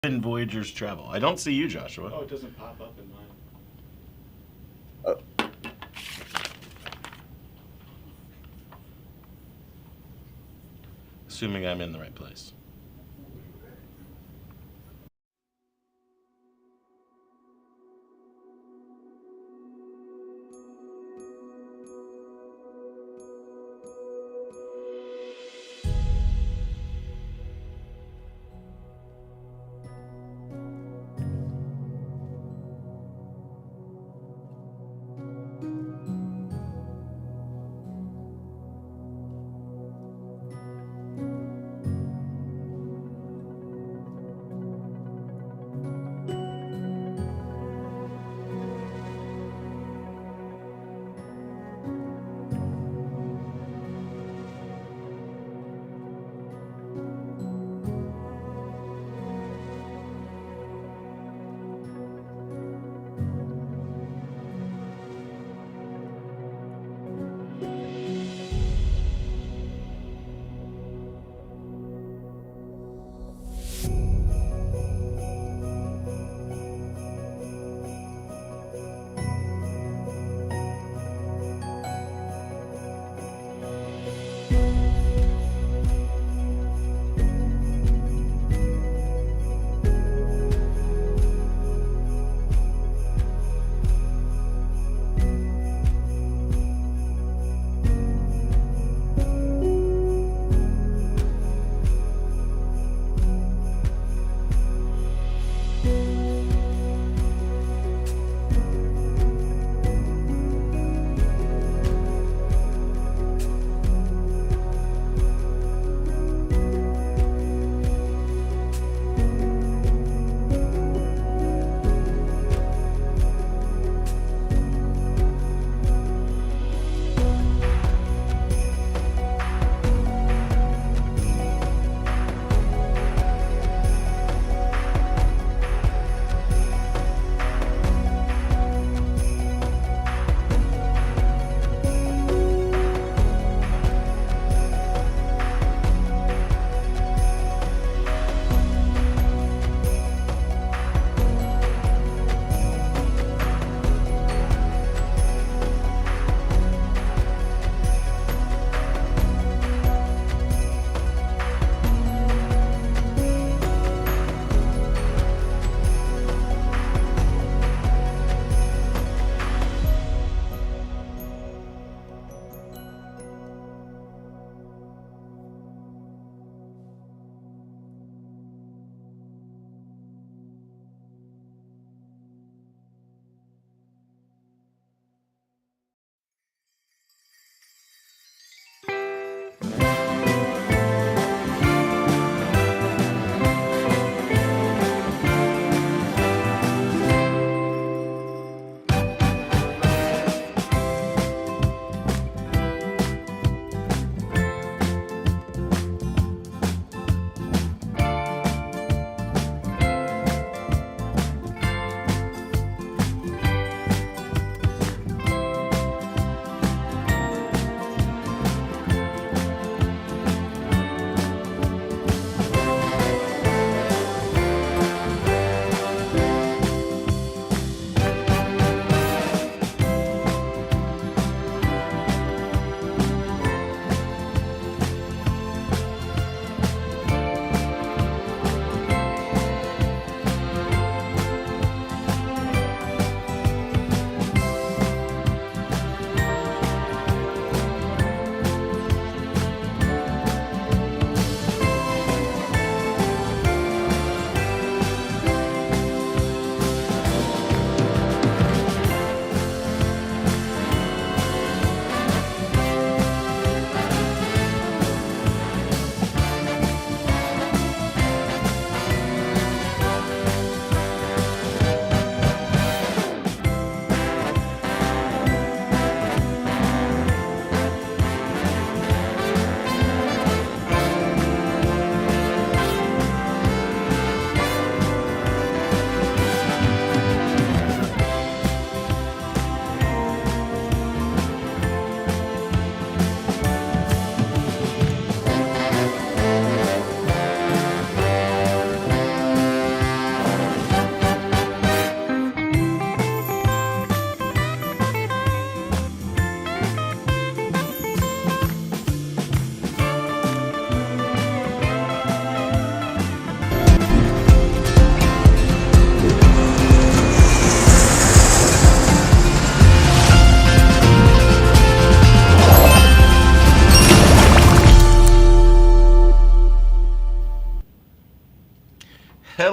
in Voyager's travel? I don't see you, Joshua. Oh, it doesn't pop up in mine. Assuming I'm in the right place.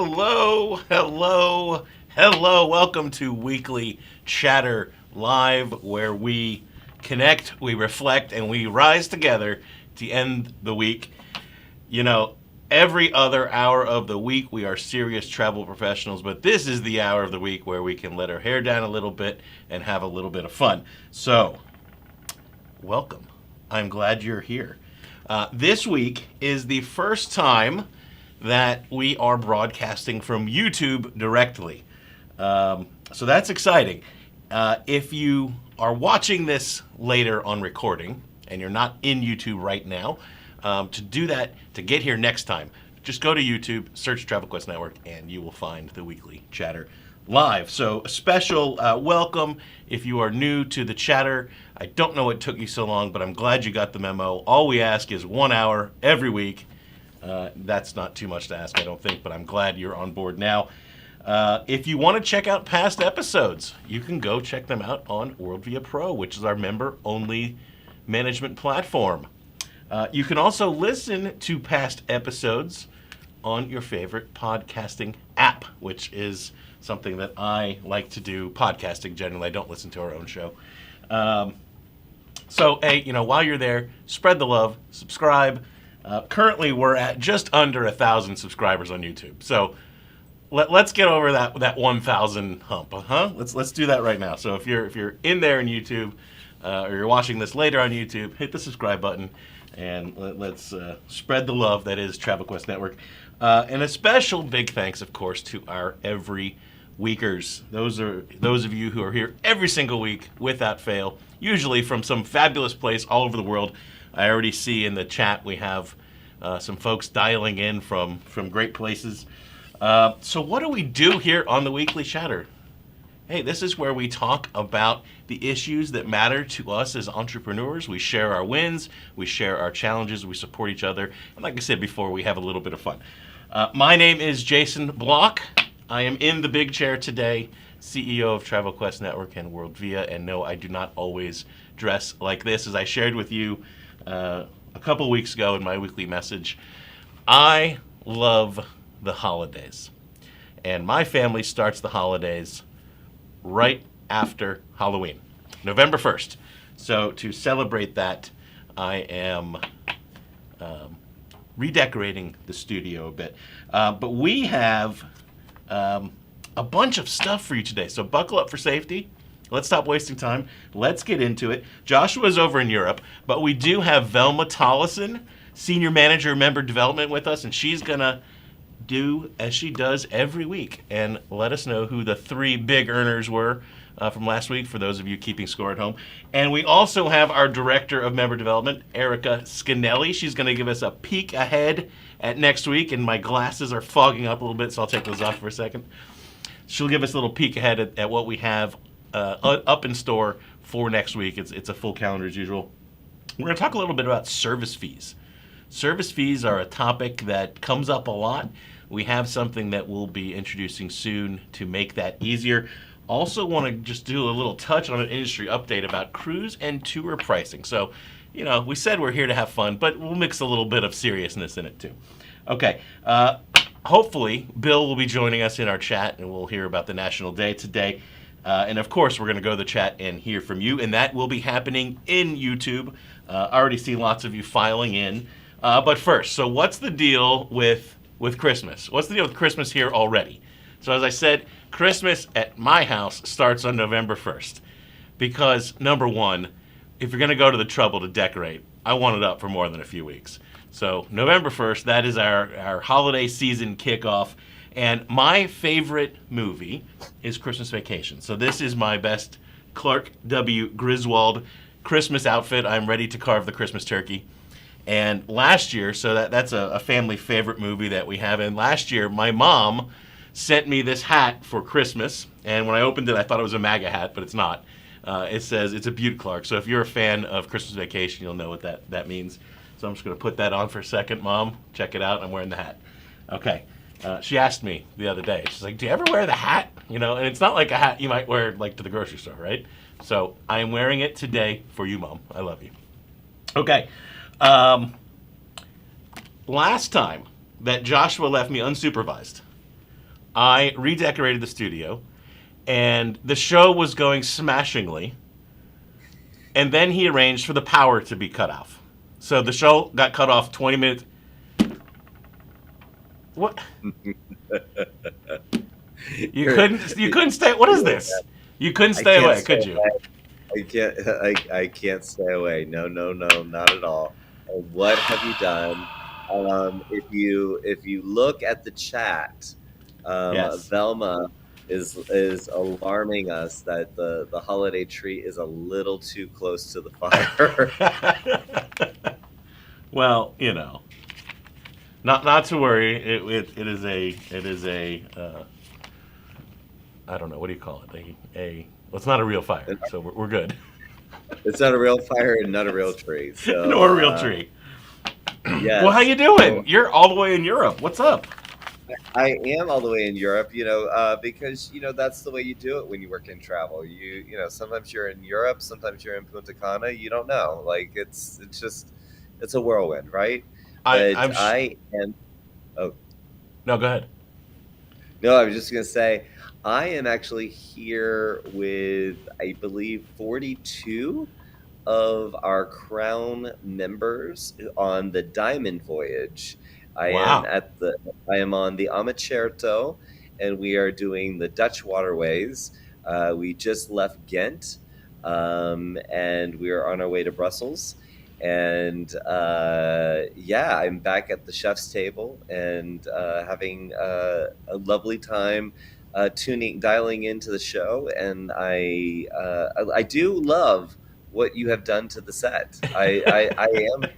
Hello, hello, hello. Welcome to Weekly Chatter Live, where we connect, we reflect, and we rise together to end the week. You know, every other hour of the week, we are serious travel professionals, but this is the hour of the week where we can let our hair down a little bit and have a little bit of fun. So, welcome. I'm glad you're here. This week is the first time that we are broadcasting from YouTube directly. So that's exciting. If you are watching this later on recording and you're not in YouTube right now, to do that, to get here next time, just go to YouTube, search Travel Quest Network, and you will find the Weekly Chatter live. So a special welcome if you are new to the chatter. I don't know what took you so long, but I'm glad you got the memo. All we ask is 1 hour every week. That's not too much to ask, I don't think, but I'm glad you're on board now. If you want to check out past episodes, you can go check them out on WorldVia Pro, which is our member-only management platform. You can also listen to past episodes on your favorite podcasting app, which is something that I like to do, podcasting generally. I don't listen to our own show. So, hey, while you're there, spread the love, subscribe. Currently, we're at just under 1,000 subscribers on YouTube. So let's get over that 1,000 hump, huh? Let's do that right now. So if you're in there in YouTube, or you're watching this later on YouTube, hit the subscribe button, and let's spread the love that is Travel Quest Network. And a special big thanks, of course, to our every weekers. Those of you who are here every single week without fail, usually from some fabulous place all over the world. I already see in the chat we have some folks dialing in from great places. So what do we do here on the Weekly Chatter? Hey, this is where we talk about the issues that matter to us as entrepreneurs. We share our wins, we share our challenges, we support each other, and like I said before, we have a little bit of fun. My name is Jason Block. I am in the big chair today, CEO of Travel Quest Network and WorldVia, and no, I do not always dress like this. As I shared with you a couple weeks ago in my weekly message, I love the holidays. And my family starts the holidays right after Halloween, November 1st. So to celebrate that, I am redecorating the studio a bit. But we have a bunch of stuff for you today. So buckle up for safety. Let's stop wasting time. Let's get into it. Joshua's over in Europe, but we do have Velma Tollison, Senior Manager of Member Development, with us, and she's going to do as she does every week and let us know who the 3 big earners were from last week, for those of you keeping score at home. And we also have our Director of Member Development, Erica Scanelli. She's going to give us a peek ahead at next week, and my glasses are fogging up a little bit, so I'll take those off for a second. She'll give us a little peek ahead at what we have up in store for next week. It's a full calendar as usual. We're going to talk a little bit about service fees. Service fees are a topic that comes up a lot. We have something that we'll be introducing soon to make that easier. Also want to just do a little touch on an industry update about cruise and tour pricing. So, we said we're here to have fun, but we'll mix a little bit of seriousness in it too. Okay, hopefully Bill will be joining us in our chat, and we'll hear about the National Day today. And of course, we're going to go to the chat and hear from you, and that will be happening in YouTube. I already see lots of you filing in. But first, so what's the deal with Christmas? What's the deal with Christmas here already? So as I said, Christmas at my house starts on November 1st. Because, number one, if you're going to go to the trouble to decorate, I want it up for more than a few weeks. So November 1st, that is our holiday season kickoff. And my favorite movie is Christmas Vacation. So this is my best Clark W. Griswold Christmas outfit. I'm ready to carve the Christmas turkey. And last year, so that's a family favorite movie that we have. And last year, my mom sent me this hat for Christmas. And when I opened it, I thought it was a MAGA hat, but it's not. It says it's a Butte Clark. So if you're a fan of Christmas Vacation, you'll know what that means. So I'm just going to put that on for a second. Mom, check it out. I'm wearing the hat. Okay. She asked me the other day. She's like, do you ever wear the hat? And it's not like a hat you might wear like to the grocery store, right? So I am wearing it today for you, Mom. I love you. Okay. Last time that Joshua left me unsupervised, I redecorated the studio, and the show was going smashingly. And then he arranged for the power to be cut off. So the show got cut off 20 minutes. What? You You're, couldn't stay. What is this? You couldn't I stay can't away, stay could you? away. I can't. I can't stay away. No, no, no, not at all. What have you done? If you look at the chat, Yes. Velma is alarming us that the holiday tree is a little too close to the fire. Well, not to worry. It is a I don't know, what do you call it? Well, it's not a real fire, so we're good. It's not a real fire and not a real tree. Nor So a real tree. Well, how yes. you doing? So You're all the way in Europe. What's up? I am all the way in Europe, because that's the way you do it when you work in travel. Sometimes you're in Europe, sometimes you're in Punta Cana. You don't know, like it's a whirlwind, right? I But I'm sh- I am. Oh no, go ahead. no, I was just gonna say I am actually here with I believe 42 of our Crown members on the Diamond Voyage. I am Wow. at the I am on the Amacerto, and we are doing the Dutch waterways. We just left Ghent, and we are on our way to Brussels. And yeah, I'm back at the chef's table and having a lovely time dialing into the show. And I do love what you have done to the set. I am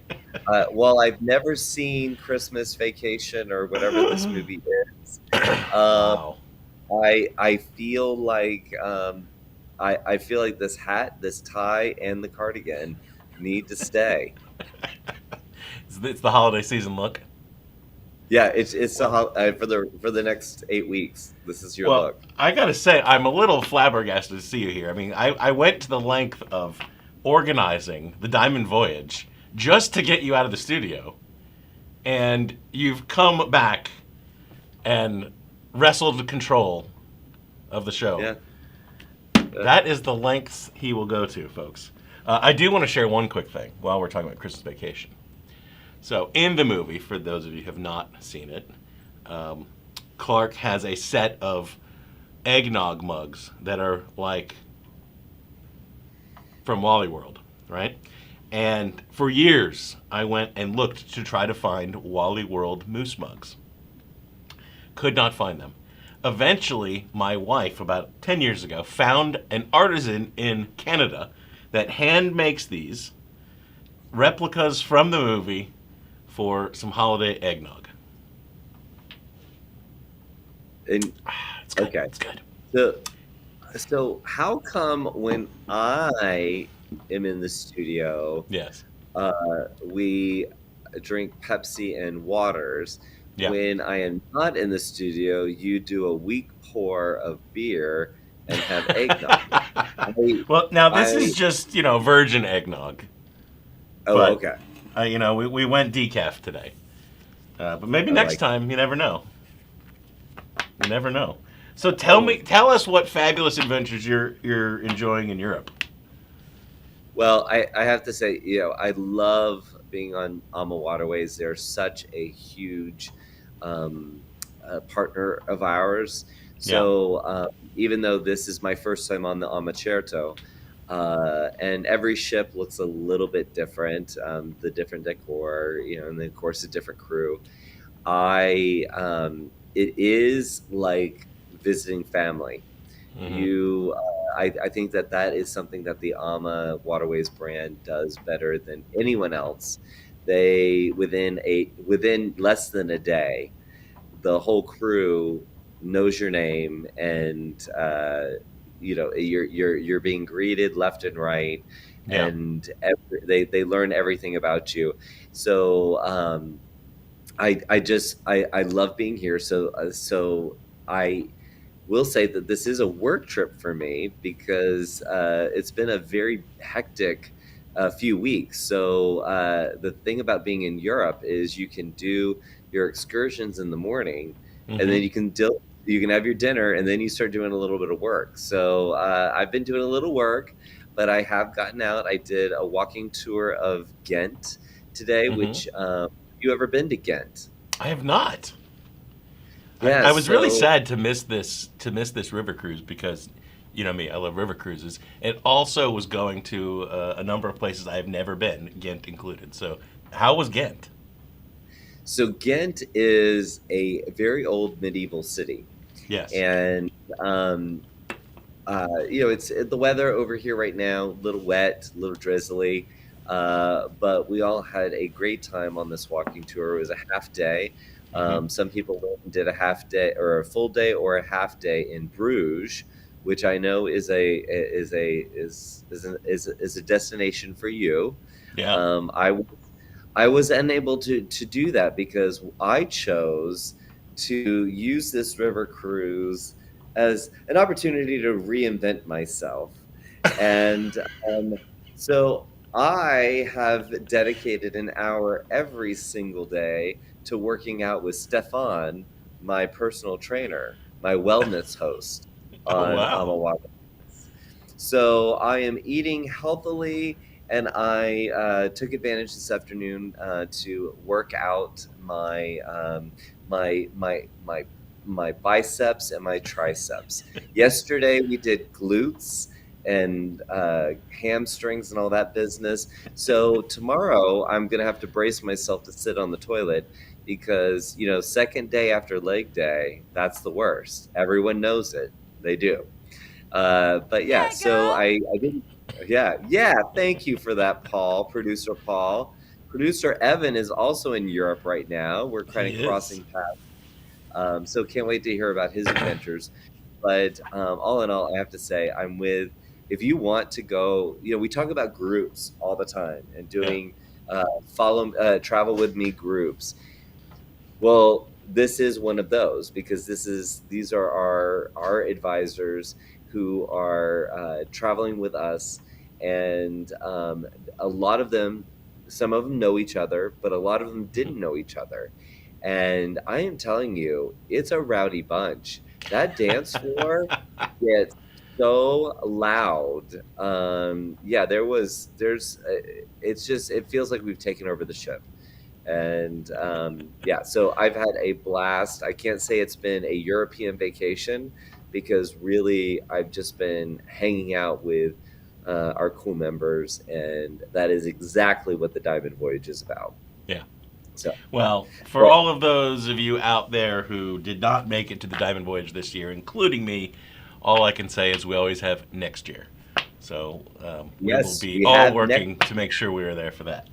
while I've never seen Christmas Vacation or whatever this movie is, um, Wow. I feel like I feel like this hat, this tie, and the cardigan need to stay. It's the holiday season look. Yeah, it's Well, for the next 8 weeks. This is your well, look. I gotta say, I'm a little flabbergasted to see you here. I mean, I went to the length of organizing the Diamond Voyage just to get you out of the studio, and you've come back and wrestled control of the show. Yeah. That is the lengths he will go to, folks. I do want to share one quick thing while we're talking about Christmas Vacation. So, in the movie, for those of you who have not seen it, um, Clark has a set of eggnog mugs that are like from Wally World, right? And for years, I went and looked to try to find Wally World moose mugs. Could not find them. Eventually, my wife, about 10 years ago, found an artisan in Canada that hand makes these replicas from the movie for some holiday eggnog. And It's good. okay. It's good. So so how come when I am in the studio, Yes. we drink Pepsi and waters. Yeah. When I am not in the studio, you do a week pour of beer and have eggnog. I, Well, now this is I, just, virgin eggnog. oh, But, okay. we went decaf today. But maybe I next like. time, you never know. You never know. So Oh, tell us what fabulous adventures you're enjoying in Europe. well, I have to say, I love being on Alma Waterways. They're such a huge um, partner of ours. Yeah. So even though this is my first time on the Amacerto, and every ship looks a little bit different, the different decor, and then of course a different crew. It is like visiting family. Hmm. I think that is something that the Ama Waterways brand does better than anyone else. They within less than a day, the whole crew knows your name, and you're being greeted left and right, Yeah. and they learn everything about you. So I love being here. So I will say that this is a work trip for me because it's been a very hectic few weeks. So the thing about being in Europe is you can do your excursions in the morning, and Hmm. then you can You can have your dinner, and then you start doing a little bit of work. So I've been doing a little work, but I have gotten out. I did a walking tour of Ghent today, Hmm. which you ever been to Ghent? I have not. Yeah, I was really so sad to miss this river cruise because you know me, I love river cruises. It also was going to a number of places I have never been, Ghent included. So, how was Ghent? Ghent is a very old medieval city, Yes. and um, it's the weather over here right now, a little wet, a little drizzly, but we all had a great time on this walking tour. It was a half day. Hmm. Some people went and did a half day or a full day or a half day in Bruges, which I know is a destination for you. Yeah. I was unable to do that because I chose to use this river cruise as an opportunity to reinvent myself. And um, so I have dedicated an hour every single day to working out with Stefan, my personal trainer, my wellness host Oh on wow. Amawa. So I am eating healthily, and I took advantage this afternoon to work out my my biceps and my triceps. Yesterday we did glutes and hamstrings and all that business. So tomorrow I'm gonna have to brace myself to sit on the toilet because second day after leg day, that's the worst. Everyone knows it. They do. But yeah, Yeah, so girl. I didn't. Yeah, yeah. Thank you for that, Paul. Producer Paul. Producer Evan is also in Europe right now. We're kind He of is. crossing paths. So can't wait to hear about his adventures. But all in all, I have to say, I'm with. If you want to go, we talk about groups all the time and Yeah. doing travel with me groups. Well, this is one of those because these are our advisors who are traveling with us, and a lot of them, some of them know each other, but a lot of them Mhm. didn't know each other. And I am telling you, it's a rowdy bunch. That dance floor gets so loud. Yeah, it feels like we've taken over the ship. And yeah, so I've had a blast. I can't say it's been a European vacation because really I've just been hanging out with our cool members, and that is exactly what the Diamond Voyage is about. Yeah. So, Well, for but all of those of you out there who did not make it to the Diamond Voyage this year, including me, all I can say is we always have next year. So we will yes, be we all have next. working to make sure we are there for that.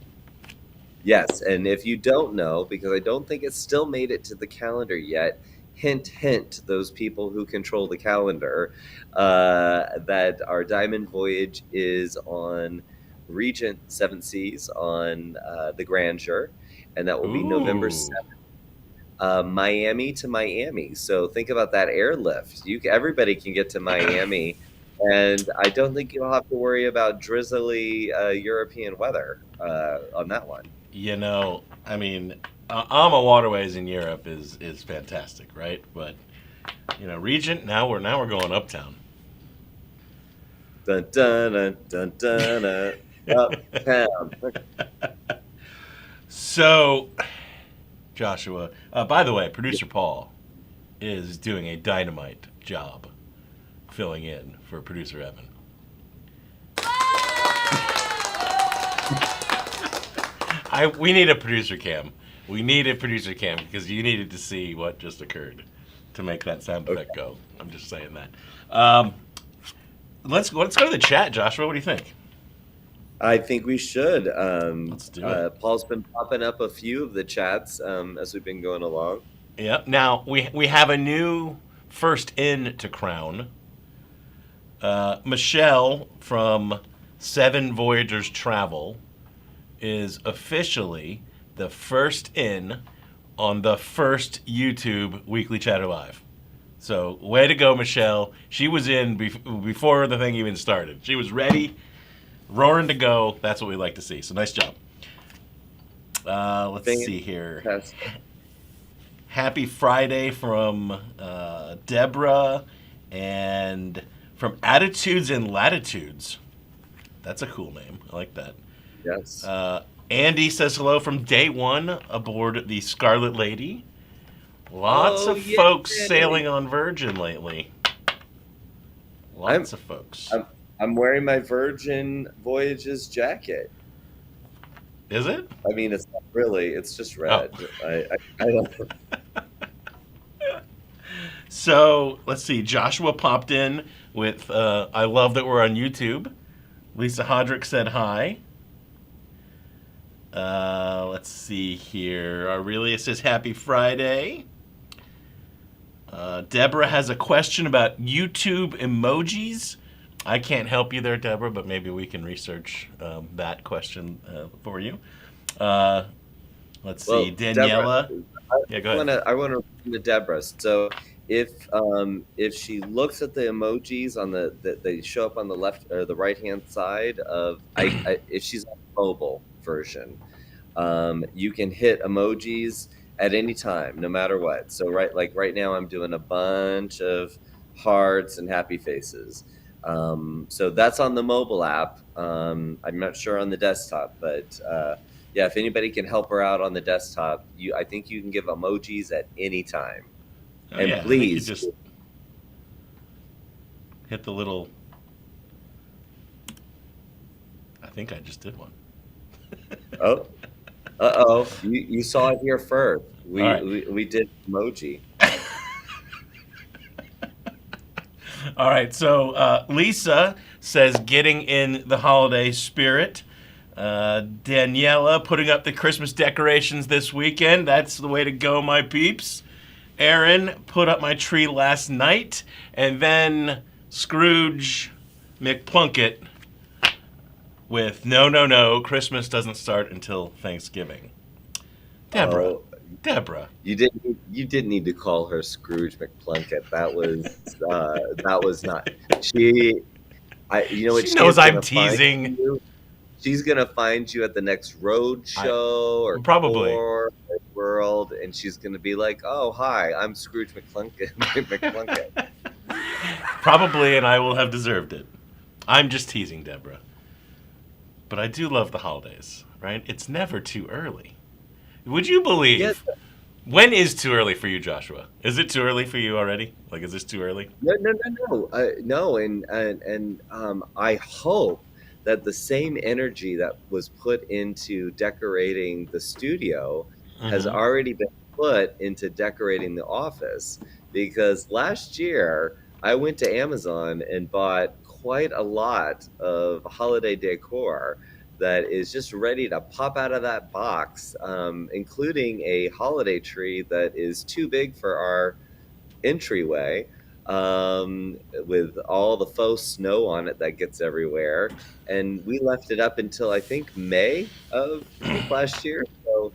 Yes, and if you don't know, because I don't think it's still made it to the calendar yet, hint, hint, those people who control the calendar, that our Diamond Voyage is on Regent Seven Seas on the Grandeur, and that will be November Ooh. 7th, Miami to Miami. So think about that airlift. Everybody can get to Miami, and I don't think you'll have to worry about drizzly European weather on that one. I mean, AMA Waterways in Europe is fantastic, right? But Regent, now we're going uptown. Dun dun dun dun dun, uptown. So, Joshua, by the way, producer Paul is doing a dynamite job filling in for producer Evan. We need a producer cam. We need a producer cam because you needed to see what just occurred to make that sound Okay. effect go. I'm just saying that. Um, let's go to the chat, Joshua. What do you think? I think we should. Let's do it. Paul's been popping up a few of the chats as we've been going along. Yeah. Now we have a new first in to crown. Michelle from Seven Voyagers Travel is officially the first in on the first YouTube Weekly Chatter Live. So, way to go, Michelle. She was in before the thing even started. She was ready, roaring to go. That's what we like to see. So, nice job. Let's see here. Fantastic. Happy Friday from Deborah, and from Attitudes and Latitudes. That's a cool name. I like that. Yes. Uh, Andy says hello from day one aboard the Scarlet Lady. Lots Oh of yay! folks sailing on Virgin lately. I'm Lots of folks. I'm I'm wearing my Virgin Voyages jacket. Is it? I mean, it's not really. It's just Oh. red. I don't. So let's see. Joshua popped in with I love that we're on YouTube. Lisa Hodrick said hi. Let's see here. Aurelius says happy Friday. Deborah has a question about YouTube emojis. I can't help you there, Deborah, but maybe we can research that question for you. Uh, let's see. Well, Deborah, Daniela. Yeah, go ahead. I wanna respond to Deborah. So if she looks at the emojis on that they show up on the left or the right hand side of if she's on the mobile version, you can hit emojis at any time, no matter what. So right now, I'm doing a bunch of hearts and happy faces. So that's on the mobile app. I'm not sure on the desktop, but yeah, if anybody can help her out on the desktop, I think you can give emojis at any time. Oh, And yeah. I think you please, just hit the little. I think I just did one. oh, you saw it here first. All right. We did emoji. All right. So Lisa says getting in the holiday spirit. Daniela putting up the Christmas decorations this weekend. That's the way to go, my peeps. Aaron put up my tree last night. And then Scrooge McPlunkett with no, Christmas doesn't start until Thanksgiving. Deborah. Oh, Deborah. you didn't need to call her Scrooge McPlunkett. That was not. She you know what She she knows is I'm gonna find teasing. you? She's gonna find you at the next road I show or probably. tour or world, and she's gonna be like, "Oh, hi, I'm Scrooge McPlunkett." McPlunkett. Probably, and I will have deserved it. I'm just teasing, Deborah. But I do love the holidays, right? It's never too early. Would you Yes. believe? When is too early for you, Joshua? Is it too early for you already? Like, is this too early? No, and I hope that the same energy that was put into decorating the studio has Mm-hmm. already been put into decorating the office. Because last year I went to Amazon and bought quite a lot of holiday decor that is just ready to pop out of that box, including a holiday tree that is too big for our entryway, with all the faux snow on it that gets everywhere. And we left it up until I think May of last year. So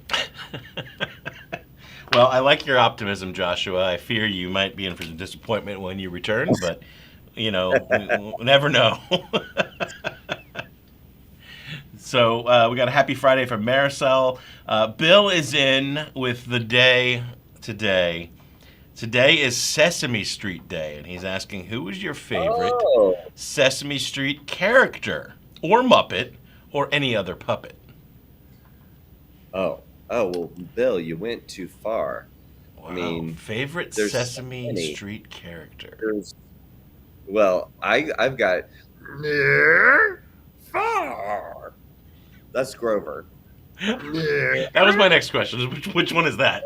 Well, I like your optimism, Joshua. I fear you might be in for some disappointment when you return, but we never know. So we got a happy Friday from Marisol. Bill is in with the day today. Today is Sesame Street Day, and he's asking who is your favorite oh, Sesame Street character, or Muppet, or any other puppet. well, Bill, you went too far. I Wow, mean, favorite there's so Sesame many. Street character. There's well, I've got far. That's Grover. That was my next question. Which one is that?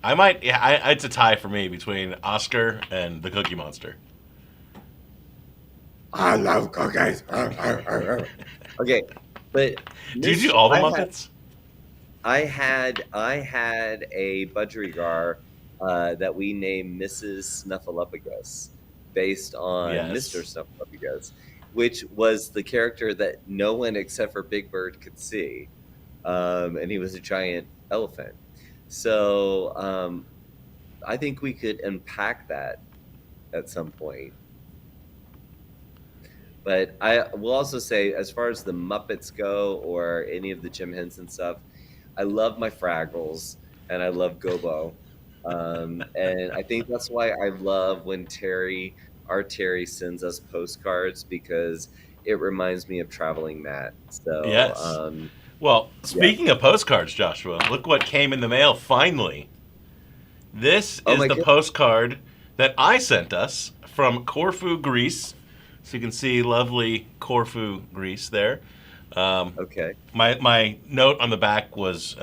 I might. Yeah, it's a tie for me between Oscar and the Cookie Monster. I love cookies. Okay, but Do you do all the I Muppets? I had a budgerigar that we named Mrs. Snuffleupagus, based on Mr. Yes. Snuffleupagus, which was the character that no one except for Big Bird could see, and he was a giant elephant. So I think we could unpack that at some point. But I will also say, as far as the Muppets go, or any of the Jim Henson stuff, I love my Fraggles, and I love Gobo. And I think that's why I love when our Terry sends us postcards, because it reminds me of traveling Matt. So, Yes. Well, yeah. speaking of postcards, Joshua, look what came in the mail finally. This Oh is my the goodness. postcard that I sent us from Corfu, Greece. So you can see lovely Corfu, Greece there. Um, Okay. my note on the back was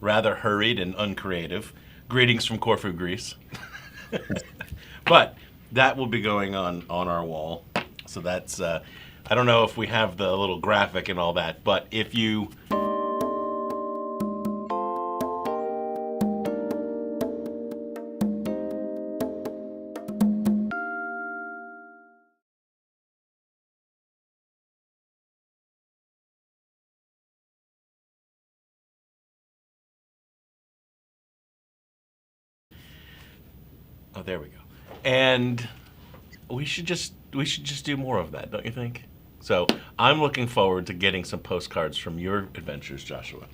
rather hurried and uncreative. Greetings from Corfu, Greece. But that will be going on our wall. So that's I don't know if we have the little graphic and all that, but if you oh, there we go. And we should just do more of that, don't you think? So I'm looking forward to getting some postcards from your adventures, Joshua.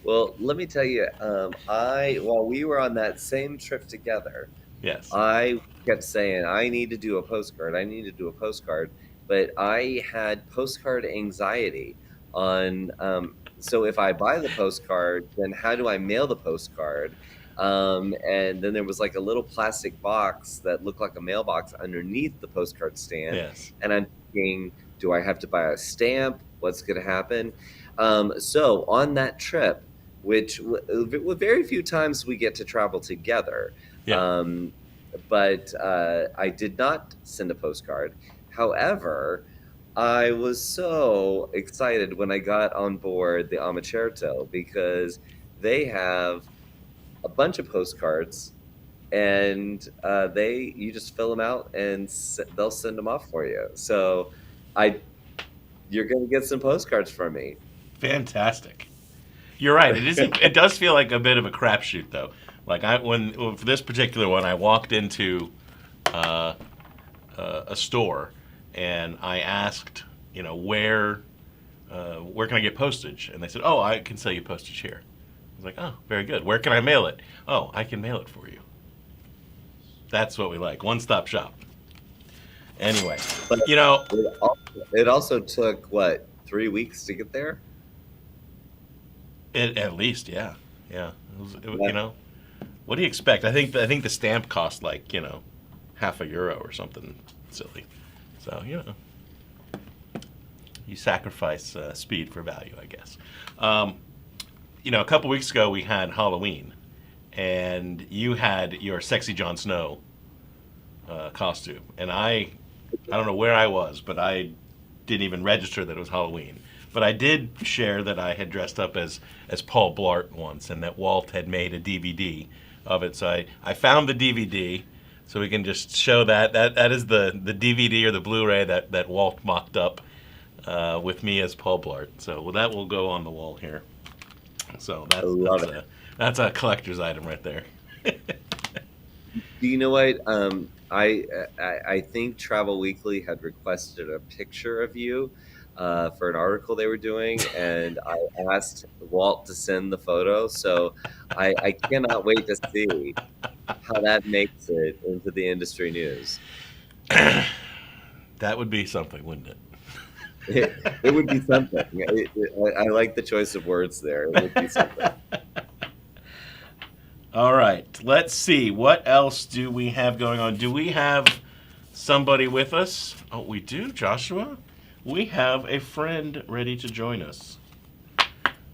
Well, let me tell you, while we were on that same trip together, Yes. I kept saying, I need to do a postcard. I need to do a postcard. But I had postcard anxiety so if I buy the postcard, then how do I mail the postcard? And then there was like a little plastic box that looked like a mailbox underneath the postcard stand. Yes. And I'm thinking, do I have to buy a stamp? What's going to happen? So on that trip, which with very few times we get to travel together, Yeah. um, but I did not send a postcard. However, I was so excited when I got on board the Amacerto, because they have a bunch of postcards, and they you just fill them out and they'll send them off for you. So I you're going to get some postcards from me. Fantastic. You're right. It is. It does feel like a bit of a crapshoot, though. Like for this particular one, I walked into uh, a store and I asked, where can I get postage? And they said, oh, I can sell you postage here. I was like, oh, very good. Where can I mail it? Oh, I can mail it for you. That's what we like. One stop shop. Anyway, But you know, it also took, what, 3 weeks to get there? at least, yeah, yeah. Yeah. What do you expect? I think the stamp cost like half a euro or something silly. So you sacrifice speed for value, I guess. Um, a couple weeks ago we had Halloween, and you had your sexy Jon Snow costume, and I don't know where I was, but I didn't even register that it was Halloween. But I did share that I had dressed up as Paul Blart once, and that Walt had made a DVD of it. So I found the DVD, so we can just show that is the DVD or the Blu-ray that Walt mocked up with me as Paul Blart. So that will go on the wall here. So I love it. that's a collector's item right there. Do you know what? I think Travel Weekly had requested a picture of you for an article they were doing, and I asked Walt to send the photo. So I cannot wait to see how that makes it into the industry news. That would be something, wouldn't It would be something. I like the choice of words there. It would be something. it? All right, let's see. What else do we have going on? Do we have somebody with us? Oh, we do, Joshua. We have a friend ready to join us.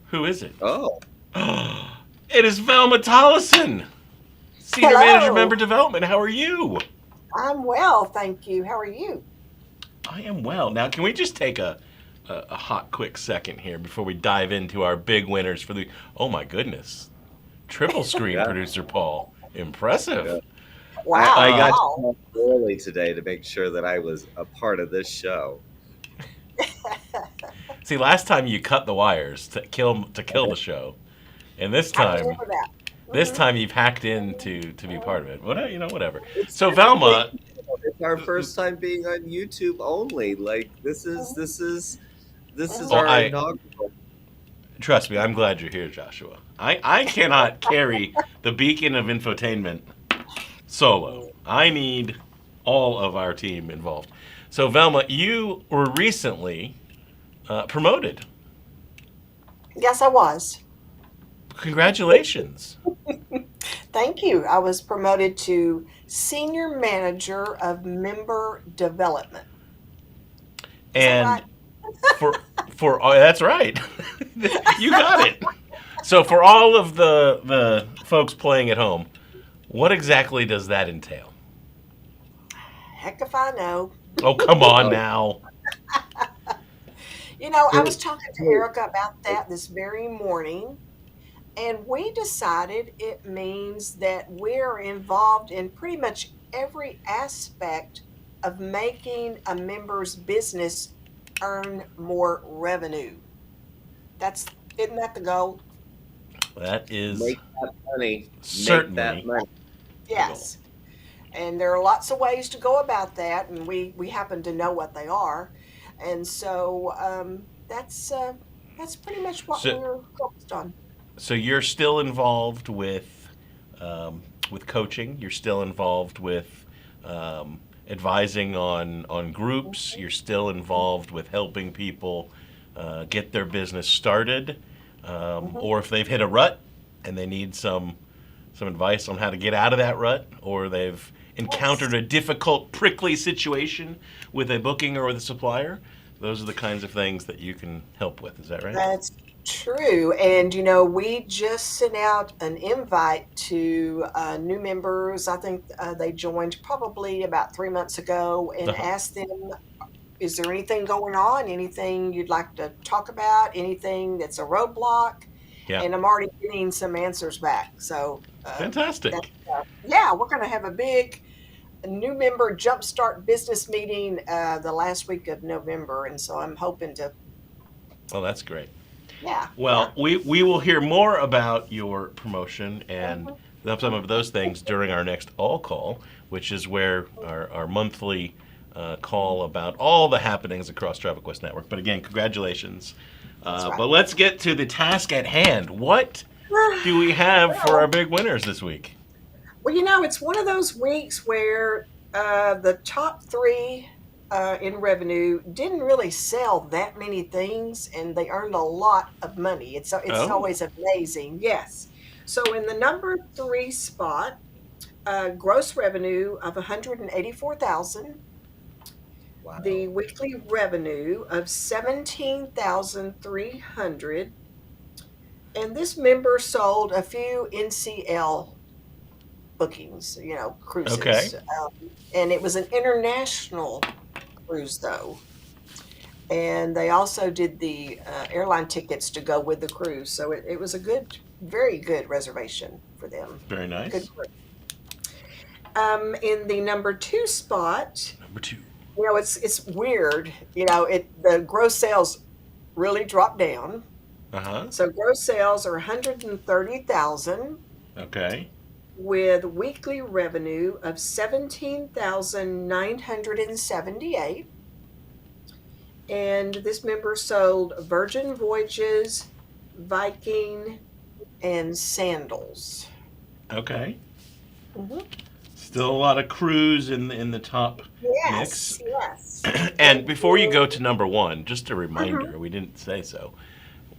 Who is it? Oh, It is Velma Tollison, Senior Manager Hello. Member Development. How are you? I'm well, thank you. How are you? I am well. Now, can we just take a hot, quick second here before we dive into our big winners for the. Oh, my goodness. Triple screen, yeah. Producer Paul. Impressive. Yeah. Wow, I got wow. you early today to make sure that I was a part of this show. See, last time you cut the wires to kill the show, and this I time remember that. this Mhm. time you've hacked in to be part of it. Whatever. It's So Velma, it's our first time being on YouTube only. Like this is Mhm. this is Mhm. oh, our inaugural. Trust me, I'm glad you're here, Joshua. I cannot carry the beacon of infotainment solo. I need all of our team involved. So, Velma, you were recently promoted. Yes, I was. Congratulations. Thank you. I was promoted to Senior Manager of Member Development. Is that And right? for that's right. You got it. So for all of the folks playing at home, what exactly does that entail? Heck if I know. Oh, come on now. I was talking to Erica about that this very morning, and we decided it means that we're involved in pretty much every aspect of making a member's business earn more revenue. That's Isn't that the goal? That is Make that money. Make that certainly money. the goal. Yes. And there are lots of ways to go about that, and we happen to know what they are. And so that's pretty much what So we're focused on. so you're still involved with coaching. You're still involved with advising on groups. You're still involved with helping people get their business started, Mhm. or if they've hit a rut and they need some advice on how to get out of that rut, or they've Yes. encountered a difficult, prickly situation with a booking or with a supplier. Those are the kinds of things that you can help with. Is that right? That's true. And, we just sent out an invite to new members. I think they joined probably about 3 months ago and Uh-huh. asked them, is there anything going on? Anything you'd like to talk about? Anything that's a roadblock? Yeah. And I'm already getting some answers back. So, that, Fantastic. yeah, we're going to have a big new member jumpstart business meeting the last week of November. And so I'm hoping to, Well, that's great. yeah, yeah. Well, we will hear more about your promotion and Mhm. some of those things during our next all call, which is where our monthly call about all the happenings across TravelQuest Network. But again, congratulations. That's right. But let's get to the task at hand. What do we have for our Well, big winners this week? it's one of those weeks where the top three in revenue didn't really sell that many things, and they earned a lot of money. It's Oh, always amazing. Yes. So in the number three spot, gross revenue of 184,000, the Wow. weekly revenue of 17,300, and this member sold a few NCL bookings, okay. cruises. And it was an international cruise, though. And they also did the airline tickets to go with the cruise. So it was a very good reservation for them. Very Good nice. cruise. In the number two spot, Number two. it's weird. The gross sales really dropped down. Uh-huh. So gross sales are 130,000 Okay. with weekly revenue of 17,978. And this member sold Virgin Voyages, Viking, and sandals. Okay. Hmm. Still a lot of cruise in the top mix. Yes, yes. And And before you go to number one, just a mhm, reminder, we didn't say so.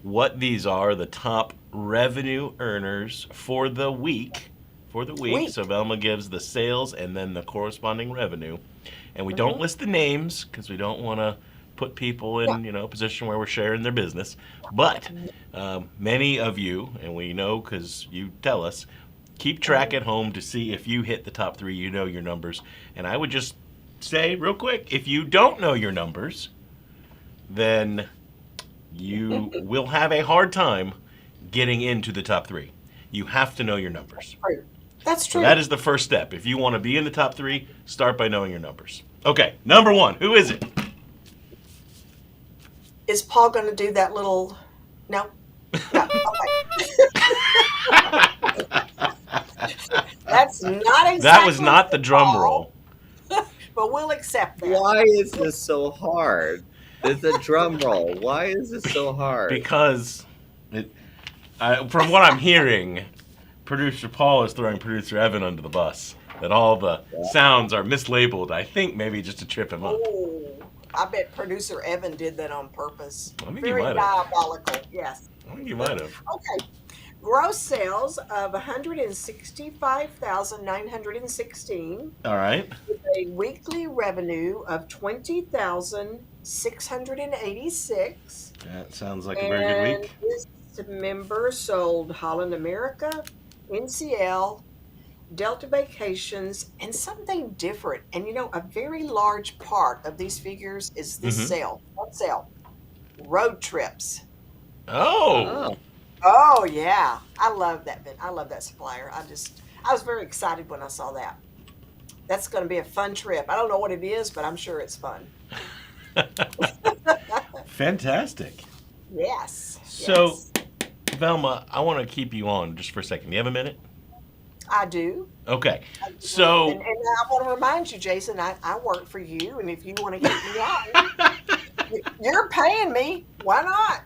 What these are the top revenue earners for the week. For the week. week. So Velma gives the sales and then the corresponding revenue. And we don't Hmm. list the names because we don't want to put people Yeah. in a position where we're sharing their business. But many of you, and we know because you tell us, keep track Hmm. at home to see if you hit the top three. You know your numbers. And I would just say real quick, if you don't know your numbers, then you will have a hard time getting into the top three. You have to know your numbers. True. That's So that true. is the first step. If you want to be in the top three, start by knowing your numbers. Okay, number one, who is it? Is Paul going to do that little? No, no. Okay, that's not That was exactly not the drum Paul, roll but we'll accept that. Why is this so hard? There's a drum roll. Why is this so hard? because From what I'm hearing, producer Paul is throwing producer Evan under the bus. That all the sounds are mislabeled. I think maybe just to trip him up. Oh, I bet producer Evan did that on purpose. I think he Very might have. diabolical. Yes. I think he might have. Okay. Gross sales of 165,916 All right. with a weekly revenue of 20,686. That sounds like a very good And week. this member sold Holland America, NCL, Delta Vacations, and something different. And a very large part of these figures is this Mhm. sale. What sale? Road trips. Oh. Oh, Oh yeah, I love that bit. I love that supplier. I was very excited when I saw that. That's going to be a fun trip. I don't know what it is, but I'm sure it's fun. Fantastic. Yes. So, Yes, Velma, I want to keep you on just for a second. Do you have a minute? I do. Okay. I do. So, And I want to remind you, Jason, I work for you, and if you want to keep me on, you're paying me. Why not?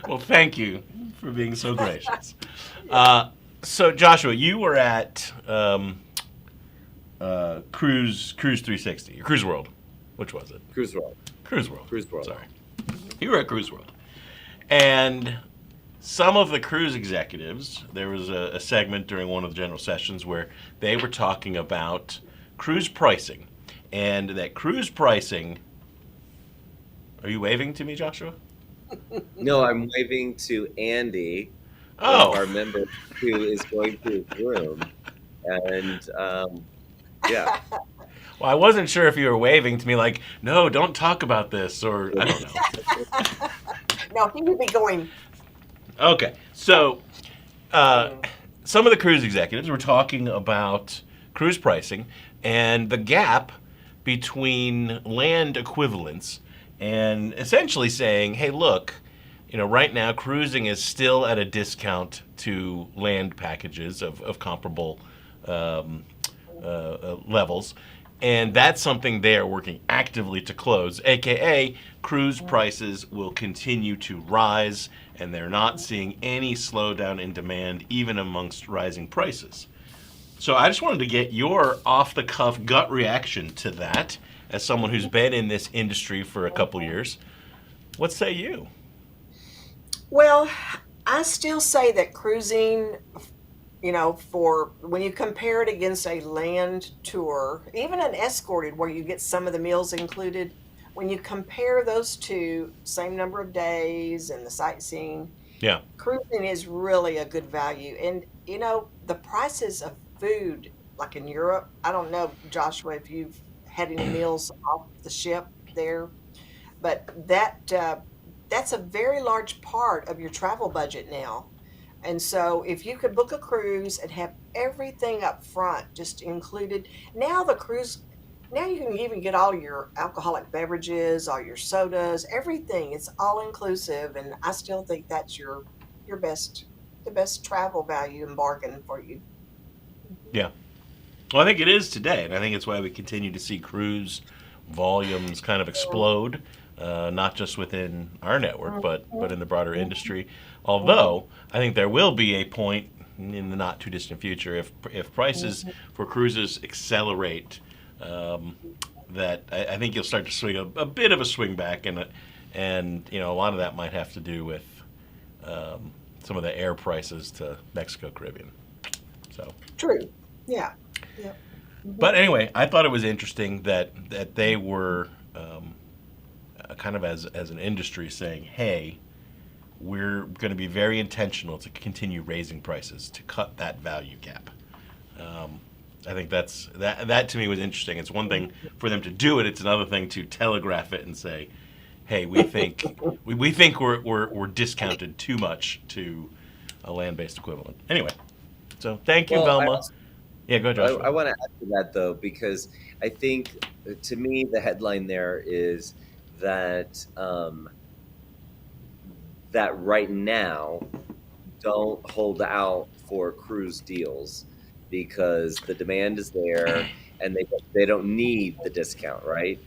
well, thank you for being so gracious. So, Joshua, you were at Cruise 360, Cruise World. Which was it? Cruise World. Cruise World. Cruise World. Sorry. You were at Cruise World. And some of the cruise executives, there was a segment during one of the general sessions where they were talking about cruise pricing. And that cruise pricing. Are you waving to me, Joshua? No, I'm waving to Andy, one Oh. of our members, who is going through his room. And yeah. Well, I wasn't sure if you were waving to me like, no, don't talk about this, or I don't know. No, he would be going. Okay, so some of the cruise executives were talking about cruise pricing and the gap between land equivalents and essentially saying, hey, look, right now cruising is still at a discount to land packages of comparable levels. And that's something they are working actively to close, aka cruise prices will continue to rise, and they're not seeing any slowdown in demand, even amongst rising prices. So I just wanted to get your off-the-cuff gut reaction to that, as someone who's been in this industry for a couple years. What say you? Well, I still say that cruising, for when you compare it against a land tour, even an escorted where you get some of the meals included, when you compare those two, same number of days and the sightseeing, Yeah. cruising is really a good value. And, the prices of food, like in Europe, I don't know, Joshua, if you've had any meals off the ship there, but that's a very large part of your travel budget now. And so if you could book a cruise and have everything up front just included, now you can even get all your alcoholic beverages, all your sodas, everything. It's all inclusive, and I still think that's your the best travel value and bargain for you. Yeah. Well, I think it is today, and I think it's why we continue to see cruise volumes kind of explode, not just within our network, but in the broader industry. Although I think there will be a point in the not too distant future if prices for cruises accelerate, that I think you'll start to swing a bit of a swing back, and a lot of that might have to do with some of the air prices to Mexico, Caribbean. So. True. Yeah. Yeah. But anyway, I thought it was interesting that they were kind of as an industry saying, "Hey, we're going to be very intentional to continue raising prices to cut that value gap." I think that to me was interesting. It's one thing for them to do it; it's another thing to telegraph it and say, "Hey, we think we think we're discounted too much to a land-based equivalent." Anyway, so thank you, Well, Velma. Yeah, go, Joshua. I want to add to that though, because I think to me the headline there is that that right now don't hold out for cruise deals because the demand is there and they don't need the discount, right?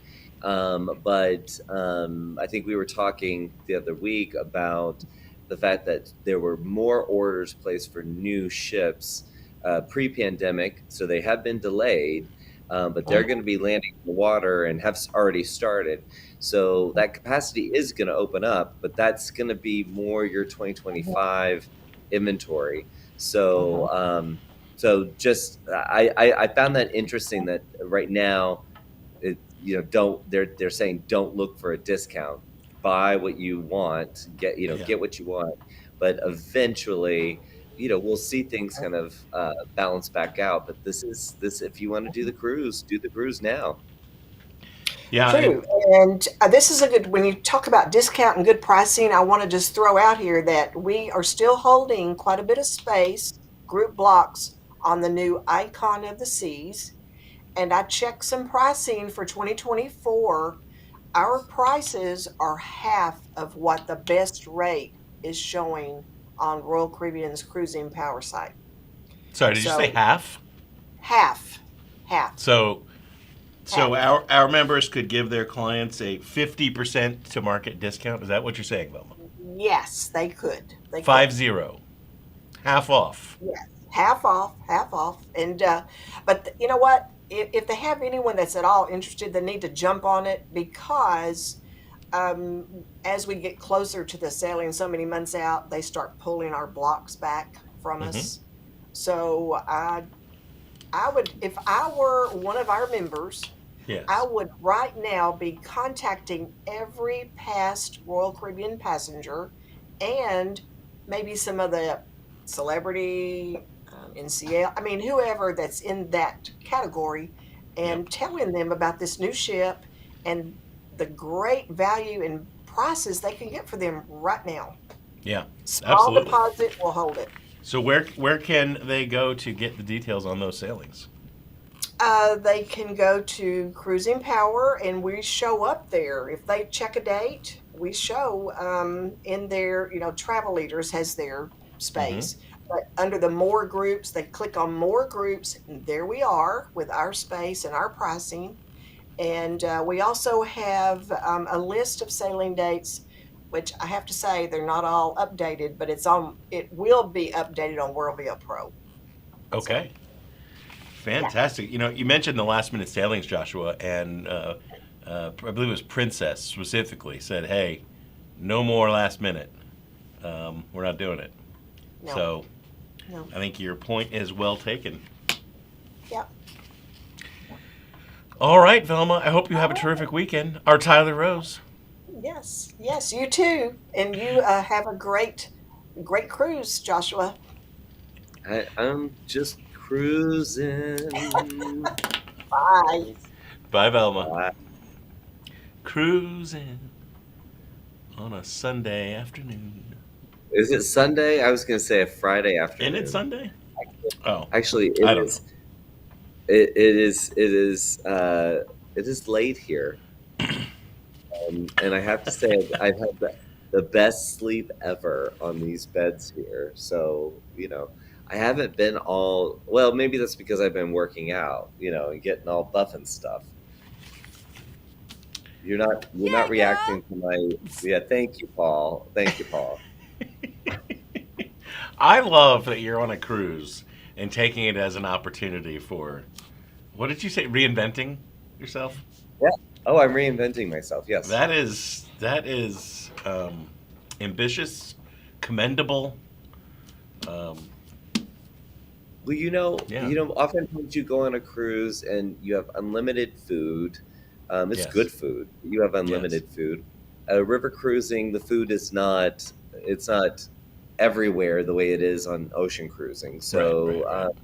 But I think we were talking the other week about the fact that there were more orders placed for new ships pre-pandemic, so they have been delayed, but they're going to be landing in the water and have already started. So that capacity is going to open up, but that's going to be more your 2025 inventory. So, I found that interesting that right now, don't they're saying don't look for a discount, buy what you want, Yeah. get what you want, but eventually, we'll see things kind of balance back out. But this if you want to do the cruise now. Yeah. True. And this is a good, when you talk about discount and good pricing, I want to just throw out here that we are still holding quite a bit of space, group blocks on the new Icon of the Seas. And I checked some pricing for 2024. Our prices are half of what the best rate is showing on Royal Caribbean's cruising power site. Sorry, did you say So half? half, half, So so half. our members could give their clients a 50% to market discount. Is that what you're saying, Velma? Yes, they could. They Five could. zero, half off. Yes, half off, half off. And but you know what? If they have anyone that's at all interested, they need to jump on it because as we get closer to the sailing, so many months out, they start pulling our blocks back from Hmm. us. So I would, if I were one of our members, I Yes. would right now be contacting every past Royal Caribbean passenger and maybe some of the celebrity, NCL, I mean, whoever that's in that category, Yep. and telling them about this new ship and the great value and prices they can get for them right now. Yeah. Small Absolutely. deposit will hold it. So where can they go to get the details on those sailings? They can go to Cruising Power and we show up there. If they check a date, we show in their, Travel Leaders has their Hmm. space. But under the more groups, they click on more groups, and there we are with our space and our pricing. And we also have a list of sailing dates, which I have to say they're not all updated, but it will be updated on WorldVia Pro. So, Okay. yeah. Fantastic. You mentioned the last minute sailings, Joshua, and I believe it was Princess specifically said, "Hey, no more last minute. We're not doing it." No, So no. I think your point is well taken. Yeah. All right, Velma. I hope you have a terrific weekend. Our Tyler Rose. Yes, yes, you too. And you have a great cruise, Joshua. I'm just cruising. Bye. Bye, Velma. Bye. Cruising on a Sunday afternoon. Is it Sunday? I was going to say a Friday Isn't it afternoon. Sunday? Oh, Actually, I don't know. it is late here. And I have to say, I've had the best sleep ever on these beds here. So, I haven't been all, well, maybe that's because I've been working out, and getting all buff and stuff. You're not Yeah, reacting to my, yeah, thank you, Paul. Thank you, Paul. I love that you're on a cruise and taking it as an opportunity for, what did you say, reinventing yourself? Yeah. Oh, I'm reinventing myself. Yes. That is ambitious, commendable. Um, Well, yeah. oftentimes you go on a cruise and you have unlimited food. It's Yes. good food. You have Yes. unlimited food. River cruising, the food is not. It's not everywhere the way it is on ocean cruising. Right. So Right. Right.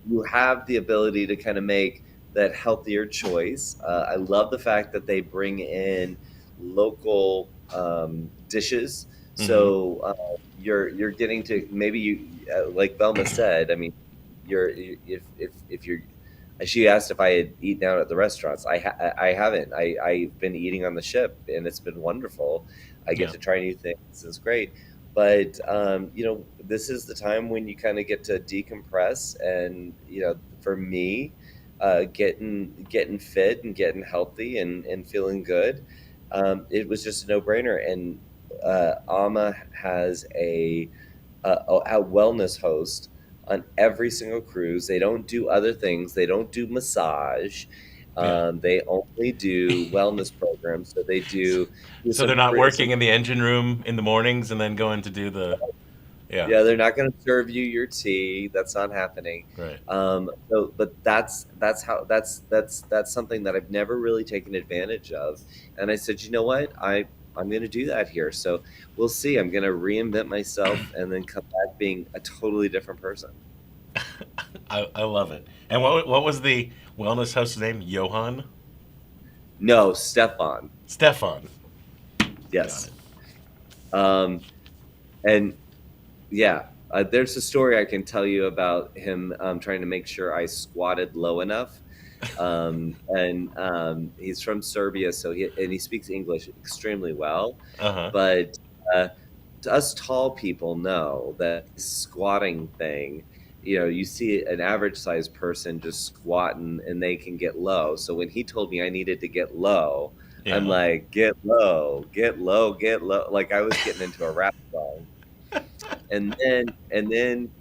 you have the ability to kind of make that healthier choice. I love the fact that they bring in local dishes. Mm-hmm. So you're getting to maybe like Velma said. I mean, if you're. She asked if I had eaten out at the restaurants. I haven't. I've been eating on the ship, and it's been wonderful. I get Yeah. to try new things. It's great. But this is the time when you kind of get to decompress, and for me, getting fit and getting healthy and feeling good. It was just a no brainer. And Ama has a wellness host on every single cruise. They don't do other things. They don't do massage. Yeah. They only do wellness programs. So they do So they're some not working some in the engine room in the mornings and then going to do the. Yeah. Yeah, they're not going to serve you your tea. That's not happening. Right. So, but that's something that I've never really taken advantage of. And I said, you know what, I'm going to do that here. So we'll see. I'm going to reinvent myself and then come back being a totally different person. I love it. And what was the wellness host's name? Johan? No, Stefan. Stefan. Got Yes. it. Um, and Yeah, there's a story I can tell you about him trying to make sure I squatted low enough. And he's from Serbia, so he speaks English extremely well. Uh-huh. But uh, us tall people know that squatting thing, you see an average sized person just squatting and they can get low. So when he told me I needed to get low, I'm Yeah. like, get low, get low, get low. Like I was getting into a rap song. And then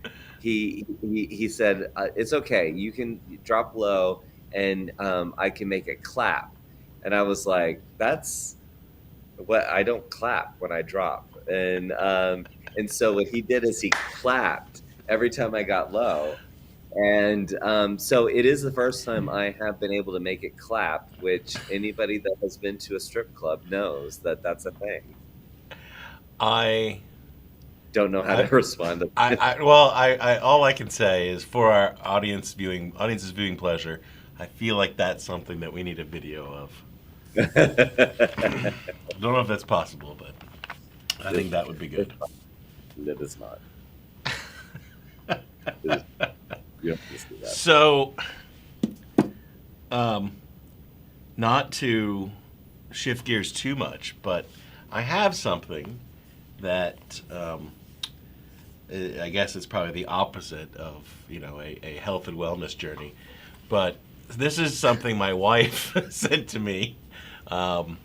he said, "It's okay. You can drop low, and I can make it clap." And I was like, "That's what I don't clap when I drop." And so what he did is he clapped every time I got low. And so it is the first time I have been able to make it clap, which anybody that has been to a strip club knows that that's a thing. I Don't know how to I respond to well, I all I can say is for our audience's viewing pleasure, I feel like that's something that we need a video of. that. I don't know if that's possible, but I think that would be good. It is not. It is, you don't just do that. So, um, not to shift gears too much, but I have something that I guess it's probably the opposite of a health and wellness journey, but this is something my wife sent to me um,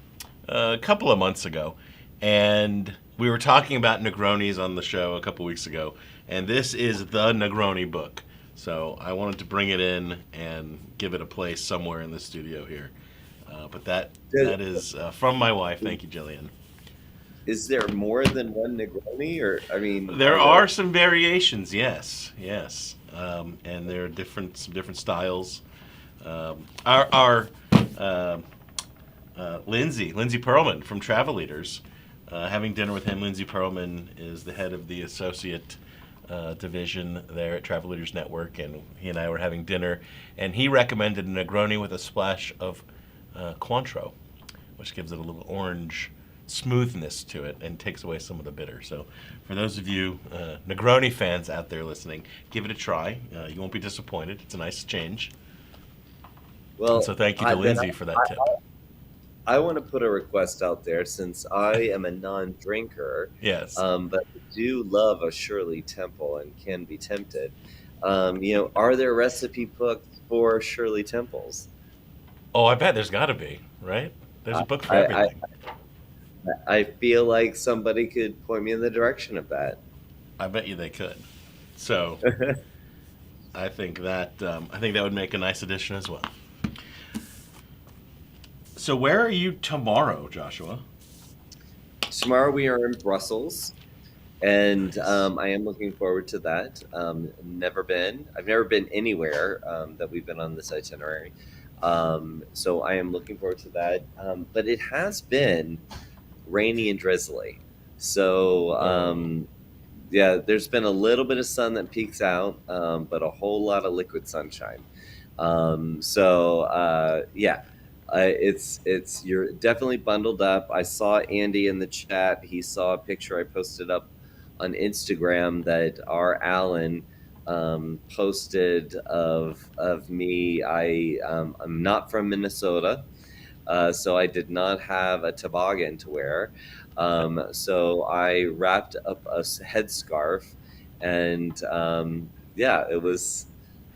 a couple of months ago, and we were talking about Negronis on the show a couple weeks ago, and this is the Negroni book. So I wanted to bring it in and give it a place somewhere in the studio here. But that is from my wife. Thank you, Jillian. Is there more than one Negroni, or I mean, There are there? are some variations, yes, yes, and there are some different styles. Our uh, Lindsay Perlman from Travel Leaders. Having dinner with him, Lindsay Perlman is the head of the associate division there at Travel Leaders Network, and he and I were having dinner, and he recommended a Negroni with a splash of Cointreau, which gives it a little orange smoothness to it and takes away some of the bitter. So, for those of you Negroni fans out there listening, give it a try. You won't be disappointed. It's a nice change. And so, Well, thank you to Lindsay for that tip. I want to put a request out there since I am a non-drinker, Yes. but I do love a Shirley Temple and can be tempted. Are there recipe books for Shirley Temples? Oh, I bet there's got to be, right? There's a book for I, I, everything. I feel like somebody could point me in the direction of that. I bet you they could. So, I think that would make a nice addition as well. So, where are you tomorrow, Joshua? Tomorrow we are in Brussels, and Nice. I am looking forward to that. I've never been anywhere that we've been on this itinerary, so I am looking forward to that. But it has been rainy and drizzly, so Oh, yeah, there's been a little bit of sun that peeks out, but a whole lot of liquid sunshine. Yeah, it's you're definitely bundled up. I saw Andy in the chat. He saw a picture I posted up on Instagram that our Alan posted of me. I'm not from Minnesota, so I did not have a toboggan to wear. So I wrapped up a headscarf, and yeah,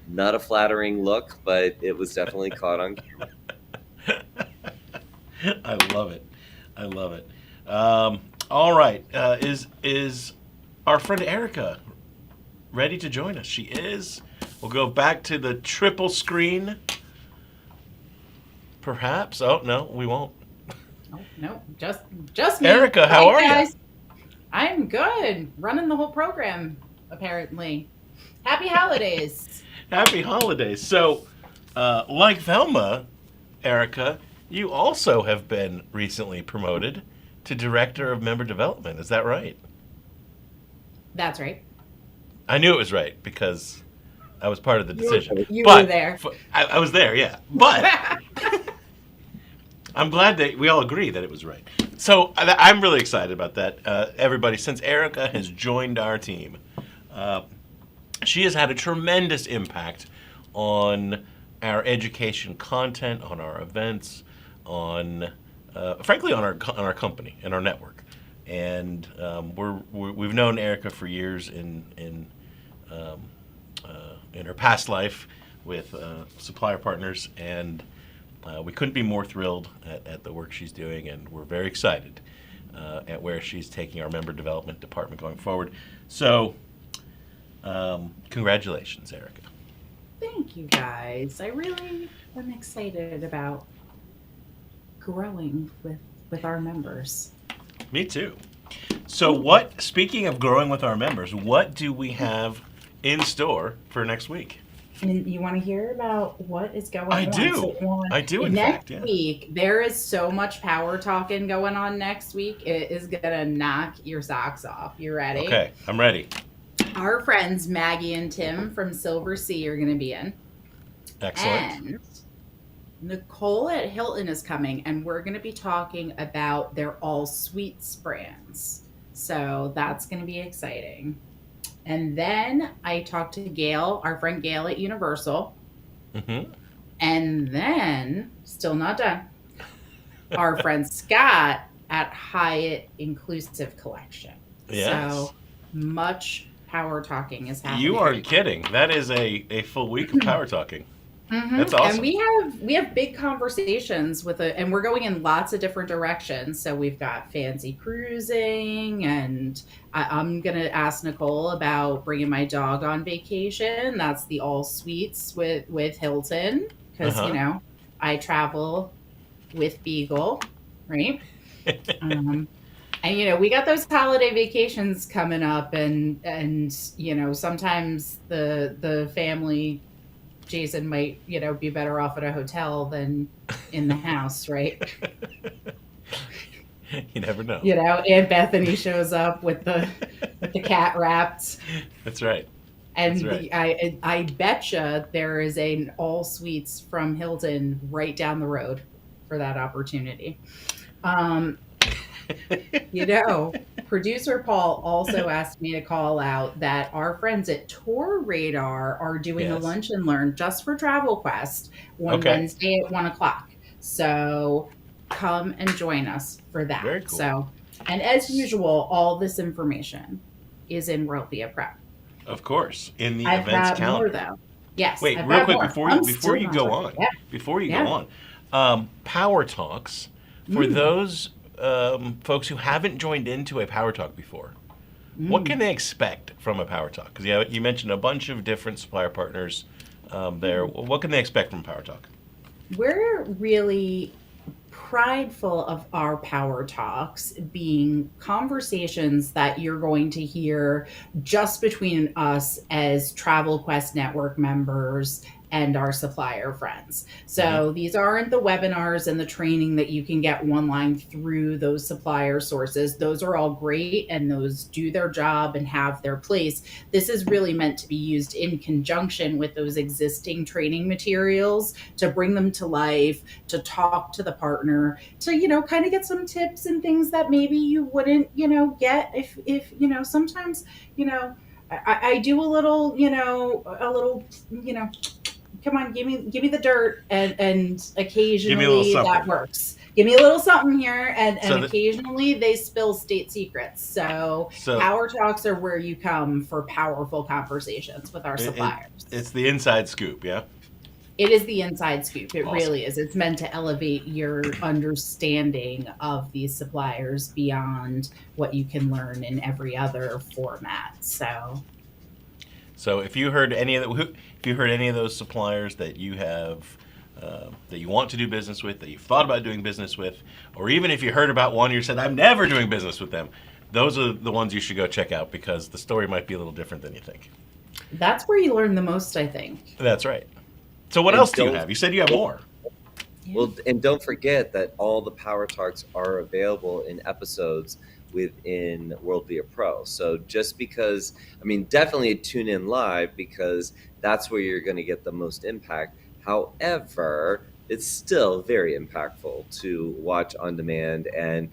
Not a flattering look, but it was definitely caught on camera. I love it. I love it. All right. Is our friend Erica ready to join us? She is. We'll go back to the triple screen. Perhaps. Oh no, we won't. No, just me. Erica, how are you? I'm good. Running the whole program, apparently. Happy holidays. Happy holidays. So, like Velma, Erica, you also have been recently promoted to Director of Member Development. Is that right? That's right. I knew it was right because I was part of the decision. You were there. I was there, yeah. But I'm glad that we all agree that it was right. So I'm really excited about that. Everybody, since Erica has joined our team, she has had a tremendous impact on our education content, on our events, on frankly on our company and our network. And we've known Erica for years in her past life with supplier partners, and we couldn't be more thrilled at the work she's doing, and we're very excited at where she's taking our member development department going forward. So, congratulations, Erica. Thank you, guys. I really am excited about growing with our members. Me too. So, speaking of growing with our members, what do we have in store for next week? And you want to hear about what is going on? I do. I do, in fact. Next week, there is so much power talking going on next week. It is going to knock your socks off. You ready? Okay, I'm ready. Our friends Maggie and Tim from Silver Sea are going to be in. Excellent. And Nicole at Hilton is coming, and we're going to be talking about their all sweets brands. So that's going to be exciting. And then I talked to Gail, our friend Gail at Universal. Mm-hmm. And then, still not done, our friend Scott at Hyatt Inclusive Collection. Yes. So much power talking is happening. You aren't kidding. That is a full week of power talking. Mm-hmm. That's awesome. And we have big conversations and we're going in lots of different directions. So we've got fancy cruising, and I'm going to ask Nicole about bringing my dog on vacation. That's the all suites with Hilton, because I travel with Beagle, right? And we got those holiday vacations coming up, and sometimes the family, Jason might, be better off at a hotel than in the house, right? You never know. Aunt Bethany shows up with the cat wrapped. That's right. And That's right. I betcha there is an all suites from Hilton right down the road for that opportunity. Producer Paul also asked me to call out that our friends at Tour Radar are doing a lunch and learn just for Travel Quest on Wednesday at 1:00. So come and join us for that. Very cool. So, and as usual, all this information is in WorldVia Prep. Of course, in the I've events got calendar. More, though. Yes. Wait, I've real quick more. before you go on. Yeah. Before you go on, Power Talks for those folks who haven't joined into a Power Talk before. What can they expect from a Power Talk? Because you mentioned a bunch of different supplier partners there. What can they expect from Power Talk? We're really prideful of our Power Talks being conversations that you're going to hear just between us as Travel Quest Network members and our supplier friends. So these aren't the webinars and the training that you can get one line through those supplier sources. Those are all great, and those do their job and have their place. This is really meant to be used in conjunction with those existing training materials to bring them to life, to talk to the partner, to, kind of get some tips and things that maybe you wouldn't, get if sometimes, I do a little, come on, give me the dirt, and Give me a little occasionally that something. works. Give me a little something here, and So the, occasionally they spill state secrets. So so power talks are where you come for powerful conversations with our it's suppliers. the inside scoop, yeah. It is the inside scoop. It Awesome. really is. It's meant to elevate your understanding of these suppliers beyond what you can learn in every other format. So So if you heard any of if you heard any of those suppliers that you have that you want to do business with, that you've thought about doing business with, or even if you heard about one you said I'm never doing business with them, those are the ones you should go check out because the story might be a little different than you think. that's where you learn the most, I think. That's right. So what And else do you don't have? You said you have more. Yeah. Well, and don't forget that all the Power Talks are available in episodes within WorldVia Pro. So just because, I mean, definitely tune in live because that's where you're going to get the most impact. However, it's still very impactful to watch on demand and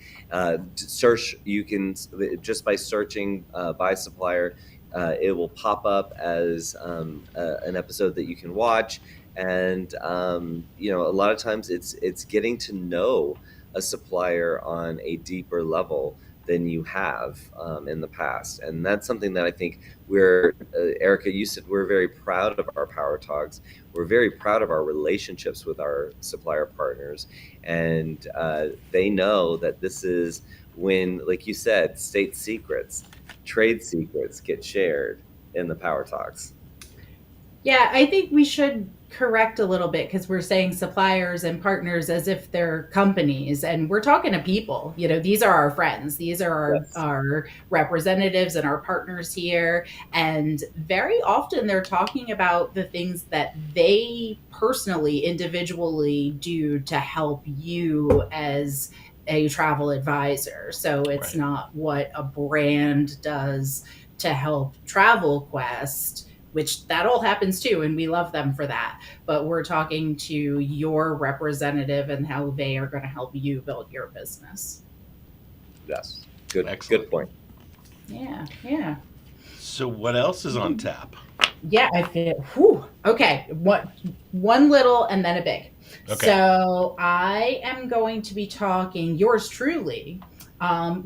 search. You can, just by searching by supplier, it will pop up as an episode that you can watch. And a lot of times it's getting to know a supplier on a deeper level than you have in the past, and that's something that I think we're Erica, you said we're very proud of our power talks. We're very proud of our relationships with our supplier partners, and they know that this is when, like you said, state secrets, trade secrets get shared in the power talks. Yeah, I think we should correct a little bit because we're saying suppliers and partners as if they're companies, and we're talking to people. These are our friends, these are Yes. our representatives and our partners here. And very often they're talking about the things that they personally, individually do to help you as a travel advisor. So it's Right. not what a brand does to help Travel Quest, which that all happens too, and we love them for that. But we're talking to your representative and how they are going to help you build your business. Yes. Good. Excellent. Good point. Yeah, yeah, So what else is on tap? yeah. I feel. Whew, okay, one little and then a big. Okay. So I am going to be talking yours truly.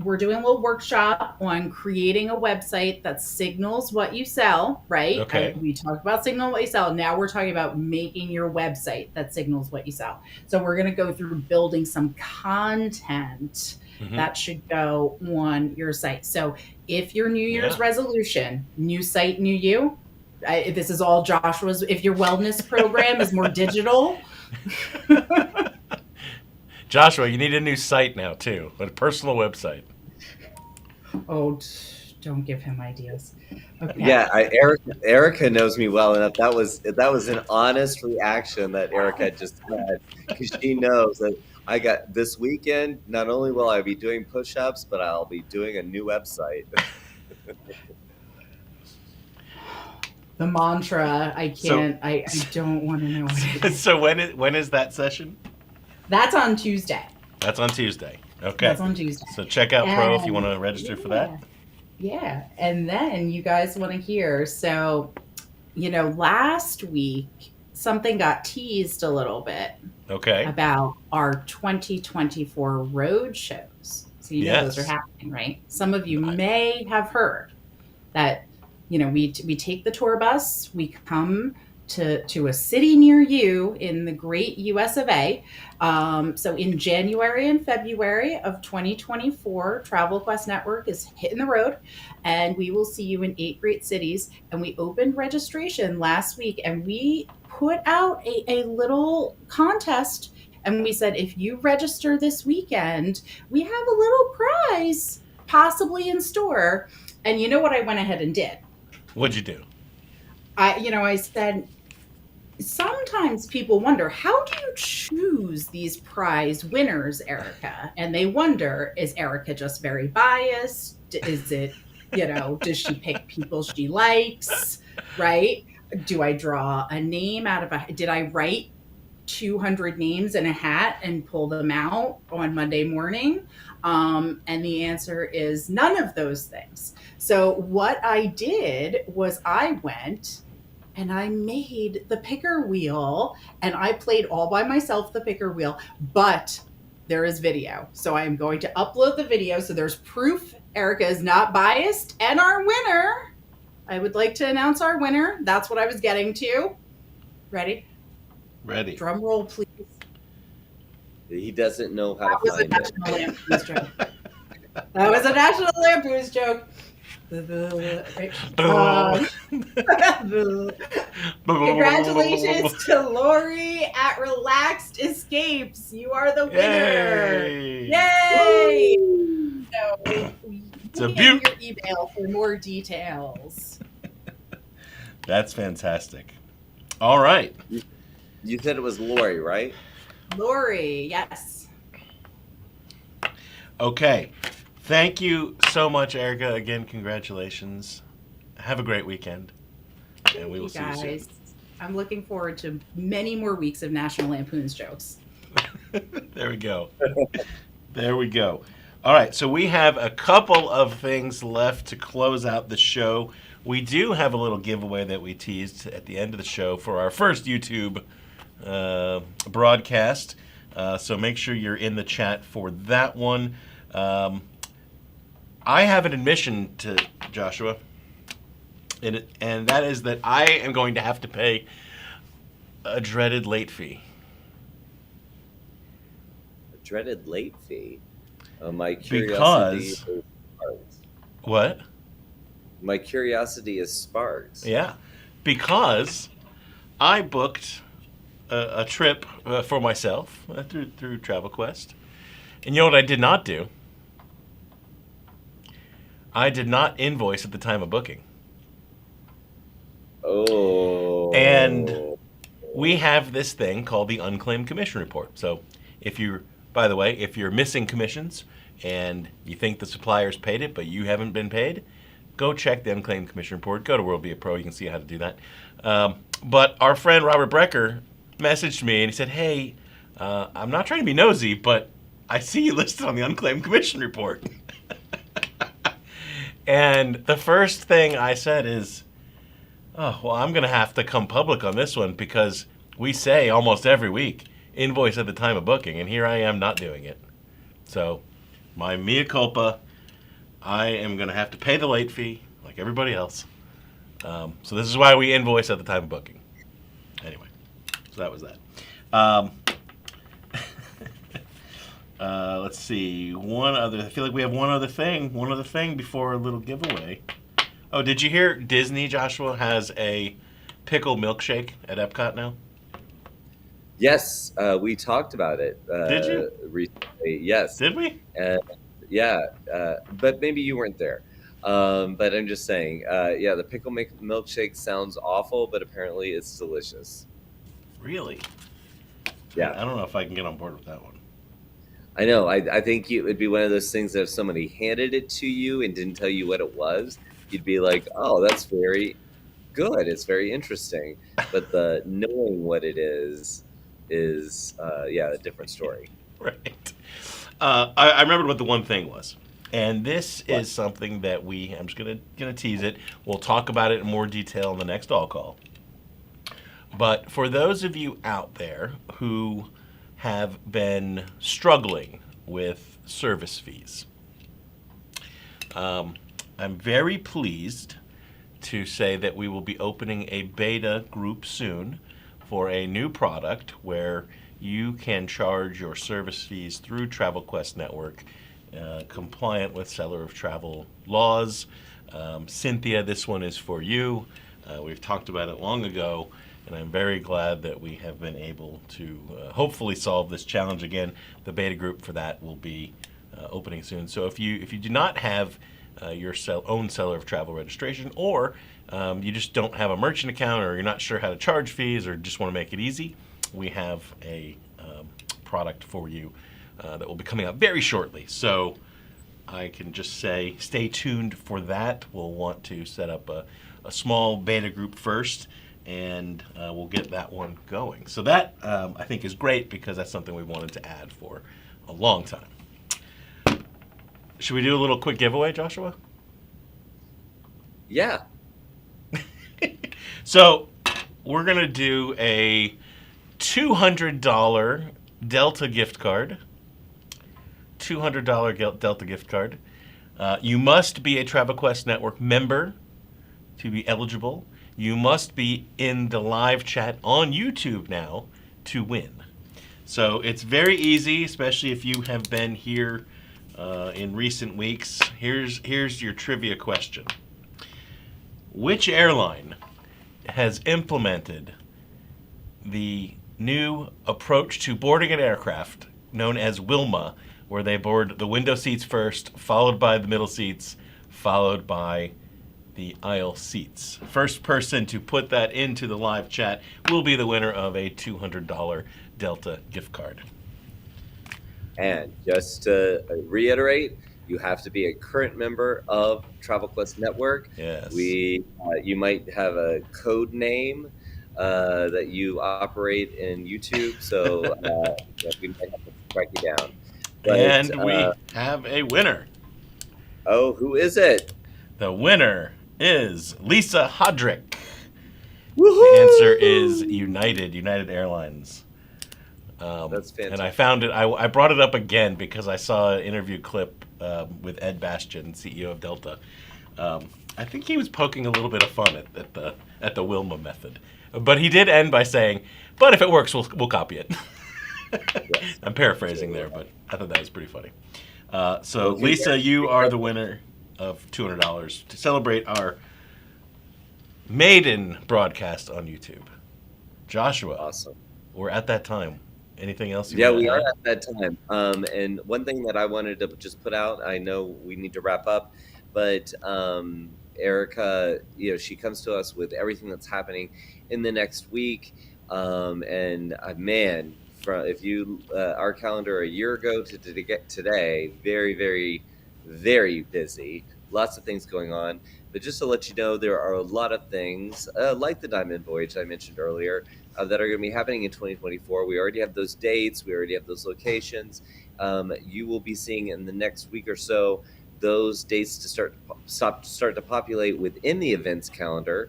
We're doing a little workshop on creating a website that signals what you sell, right? Okay. We talked about signal what you sell. Now we're talking about making your website that signals what you sell. So we're going to go through building some content that should go on your site. So if your New Year's resolution, new site, new you, this is all Joshua's. If your wellness program is more digital, Joshua, you need a new site now too, a personal website. oh, don't give him ideas. Okay. Yeah, Erica knows me well enough. That was an honest reaction that Erica just had because she knows that I got this weekend. Not only will I be doing push-ups, but I'll be doing a new website. The mantra, I can't. I don't want to know what it is. So when is that session? That's on Tuesday. That's on Tuesday. Okay. That's on Tuesday. So check out Pro if you want to register for that. Yeah. And then you guys want to hear. So, last week something got teased a little bit Okay. about our 2024 road shows. So those are happening, right? Some of you may have heard that, we take the tour bus, we come to a city near you in the great US of A. So in January and February of 2024, Travel Quest Network is hitting the road, and we will see you in 8 great cities. And we opened registration last week, and we put out a little contest, and we said, if you register this weekend, we have a little prize possibly in store. And you know what I went ahead and did? What'd you do? I said, sometimes people wonder, how do you choose these prize winners, Erica? And they wonder, is Erica just very biased? Is it, does she pick people she likes, right? Do I draw a name out of did I write 200 names in a hat and pull them out on Monday morning? And the answer is none of those things. So what I did was I went and I made the picker wheel, and I played all by myself the picker wheel, but there is video. So I am going to upload the video so there's proof Erica is not biased. And our winner, I would like to announce our winner. That's what I was getting to. Ready? Ready. Drum roll, please. He doesn't know how That to was a find it. National Lampoon's joke. That was a National Lampoon's joke. Congratulations to Lori at Relaxed Escapes. You are the winner. Yay! Yay! So It's a put in beaut. your email for more details. That's fantastic. All right. You said it was Lori, right? Lori, yes. Okay. Thank you so much, Erica. Again, congratulations. Have a great weekend. And we will see you soon. I'm looking forward to many more weeks of National Lampoon's jokes. There we go. There we go. All right, so we have a couple of things left to close out the show. We do have a little giveaway that we teased at the end of the show for our first YouTube broadcast. So make sure you're in the chat for that one. I have an admission to Joshua, and that is that I am going to have to pay a dreaded late fee. A dreaded late fee. My curiosity is sparked. What? My curiosity is sparked. Yeah, because I booked a trip for myself through Travel Quest, and you know what I did not do? I did not invoice at the time of booking. Oh. And we have this thing called the unclaimed commission report. So if you're, by the way, if you're missing commissions and you think the suppliers paid it, but you haven't been paid, go check the unclaimed commission report. Go to WorldVia Pro. You can see how to do that. But our friend Robert Brecker messaged me and he said, hey, I'm not trying to be nosy, but I see you listed on the unclaimed commission report. And the first thing I said is, oh, well, I'm going to have to come public on this one because we say almost every week, invoice at the time of booking, and here I am not doing it. So, my mea culpa, I am going to have to pay the late fee like everybody else. So this is why we invoice at the time of booking. Anyway, so that was that. Let's see. I feel like we have one other thing before a little giveaway. Oh, did you hear Disney, Joshua, has a pickle milkshake at Epcot now? Yes, we talked about it. Did you? Recently. Yes. Did we? Yeah, but maybe you weren't there. But I'm just saying, yeah, the pickle milkshake sounds awful, but apparently it's delicious. Really? Yeah. I don't know if I can get on board with that one. I know. I think it would be one of those things that if somebody handed it to you and didn't tell you what it was, you'd be like, oh, that's very good. It's very interesting. But the knowing what it is yeah, a different story. Right. I remembered what the one thing was. And this is something that I'm just gonna tease it. We'll talk about it in more detail in the next all call. But for those of you out there who have been struggling with service fees, I'm very pleased to say that we will be opening a beta group soon for a new product where you can charge your service fees through Travel Quest Network, compliant with seller of travel laws. Cynthia, this one is for you. We've talked about it long ago, and I'm very glad that we have been able to hopefully solve this challenge again. The beta group for that will be opening soon. So if you do not have your own seller of travel registration, or you just don't have a merchant account, or you're not sure how to charge fees, or just want to make it easy, we have a product for you that will be coming out very shortly. So I can just say stay tuned for that. We'll want to set up a small beta group first, and we'll get that one going. So that, I think, is great because that's something we wanted to add for a long time. Should we do a little quick giveaway, Joshua? Yeah. So we're going to do a $200 Delta gift card. $200 Delta gift card. You must be a TravelQuest Network member to be eligible. You must be in the live chat on YouTube now to win. So it's very easy, especially if you have been here in recent weeks. Here's your trivia question. Which airline has implemented the new approach to boarding an aircraft known as Wilma, where they board the window seats first, followed by the middle seats, followed by the aisle seats? First person to put that into the live chat will be the winner of a $200 Delta gift card. And just to reiterate, you have to be a current member of TravelQuest Network. Yes. You might have a code name that you operate in YouTube, so we might have to strike you down. But, and we have a winner. Oh, who is it? The winner is Lisa Hodrick. Woohoo! The answer is United Airlines. That's fantastic. And I found it. I brought it up again because I saw an interview clip with Ed Bastian, CEO of Delta. I think he was poking a little bit of fun at the Wilma method, but he did end by saying, "But if it works, we'll copy it." Yes. I'm paraphrasing there, but I thought that was pretty funny. So Lisa, you are the winner of $200 to celebrate our maiden broadcast on YouTube. Joshua, Awesome. we're at that time. Anything else? Yeah, we are at that time. And one thing that I wanted to just put out, I know we need to wrap up, but Erica, she comes to us with everything that's happening in the next week. Man, if you our calendar a year ago to today, very, very, very busy. Lots of things going on. But just to let you know, there are a lot of things like the Diamond Voyage I mentioned earlier that are going to be happening in 2024. We already have those dates. We already have those locations. You will be seeing in the next week or so those dates to start to populate within the events calendar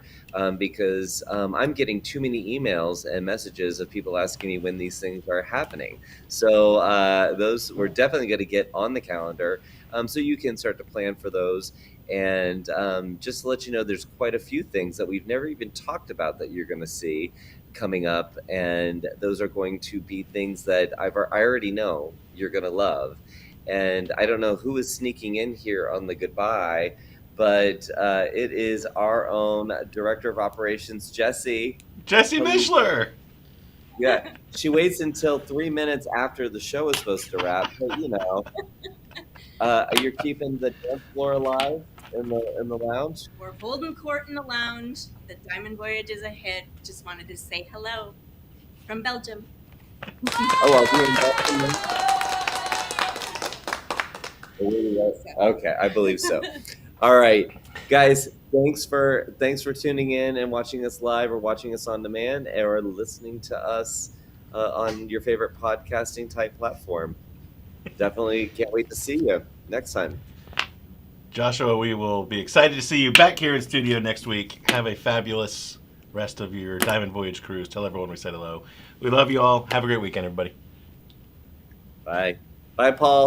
because I'm getting too many emails and messages of people asking me when these things are happening. So those we're definitely going to get on the calendar so you can start to plan for those. And just to let you know, there's quite a few things that we've never even talked about that you're going to see coming up. And those are going to be things that I already know you're going to love. And I don't know who is sneaking in here on the goodbye, but it is our own Director of Operations, Jessie. Jessie Mishler. Yeah, she waits until 3 minutes after the show is supposed to wrap. But you're keeping the dance floor alive in the lounge. We're holding court in the lounge. The Diamond Voyage is ahead. Just wanted to say hello from Belgium. Oh, I'll be in Belgium. Okay, I believe so. All right, guys, thanks for tuning in and watching us live or watching us on demand or listening to us on your favorite podcasting type platform. Definitely can't wait to see you next time. Joshua, we will be excited to see you back here in studio next week. Have a fabulous rest of your Diamond Voyage cruise. Tell everyone we said hello. We love you all. Have a great weekend, everybody. Bye. Bye, Paul.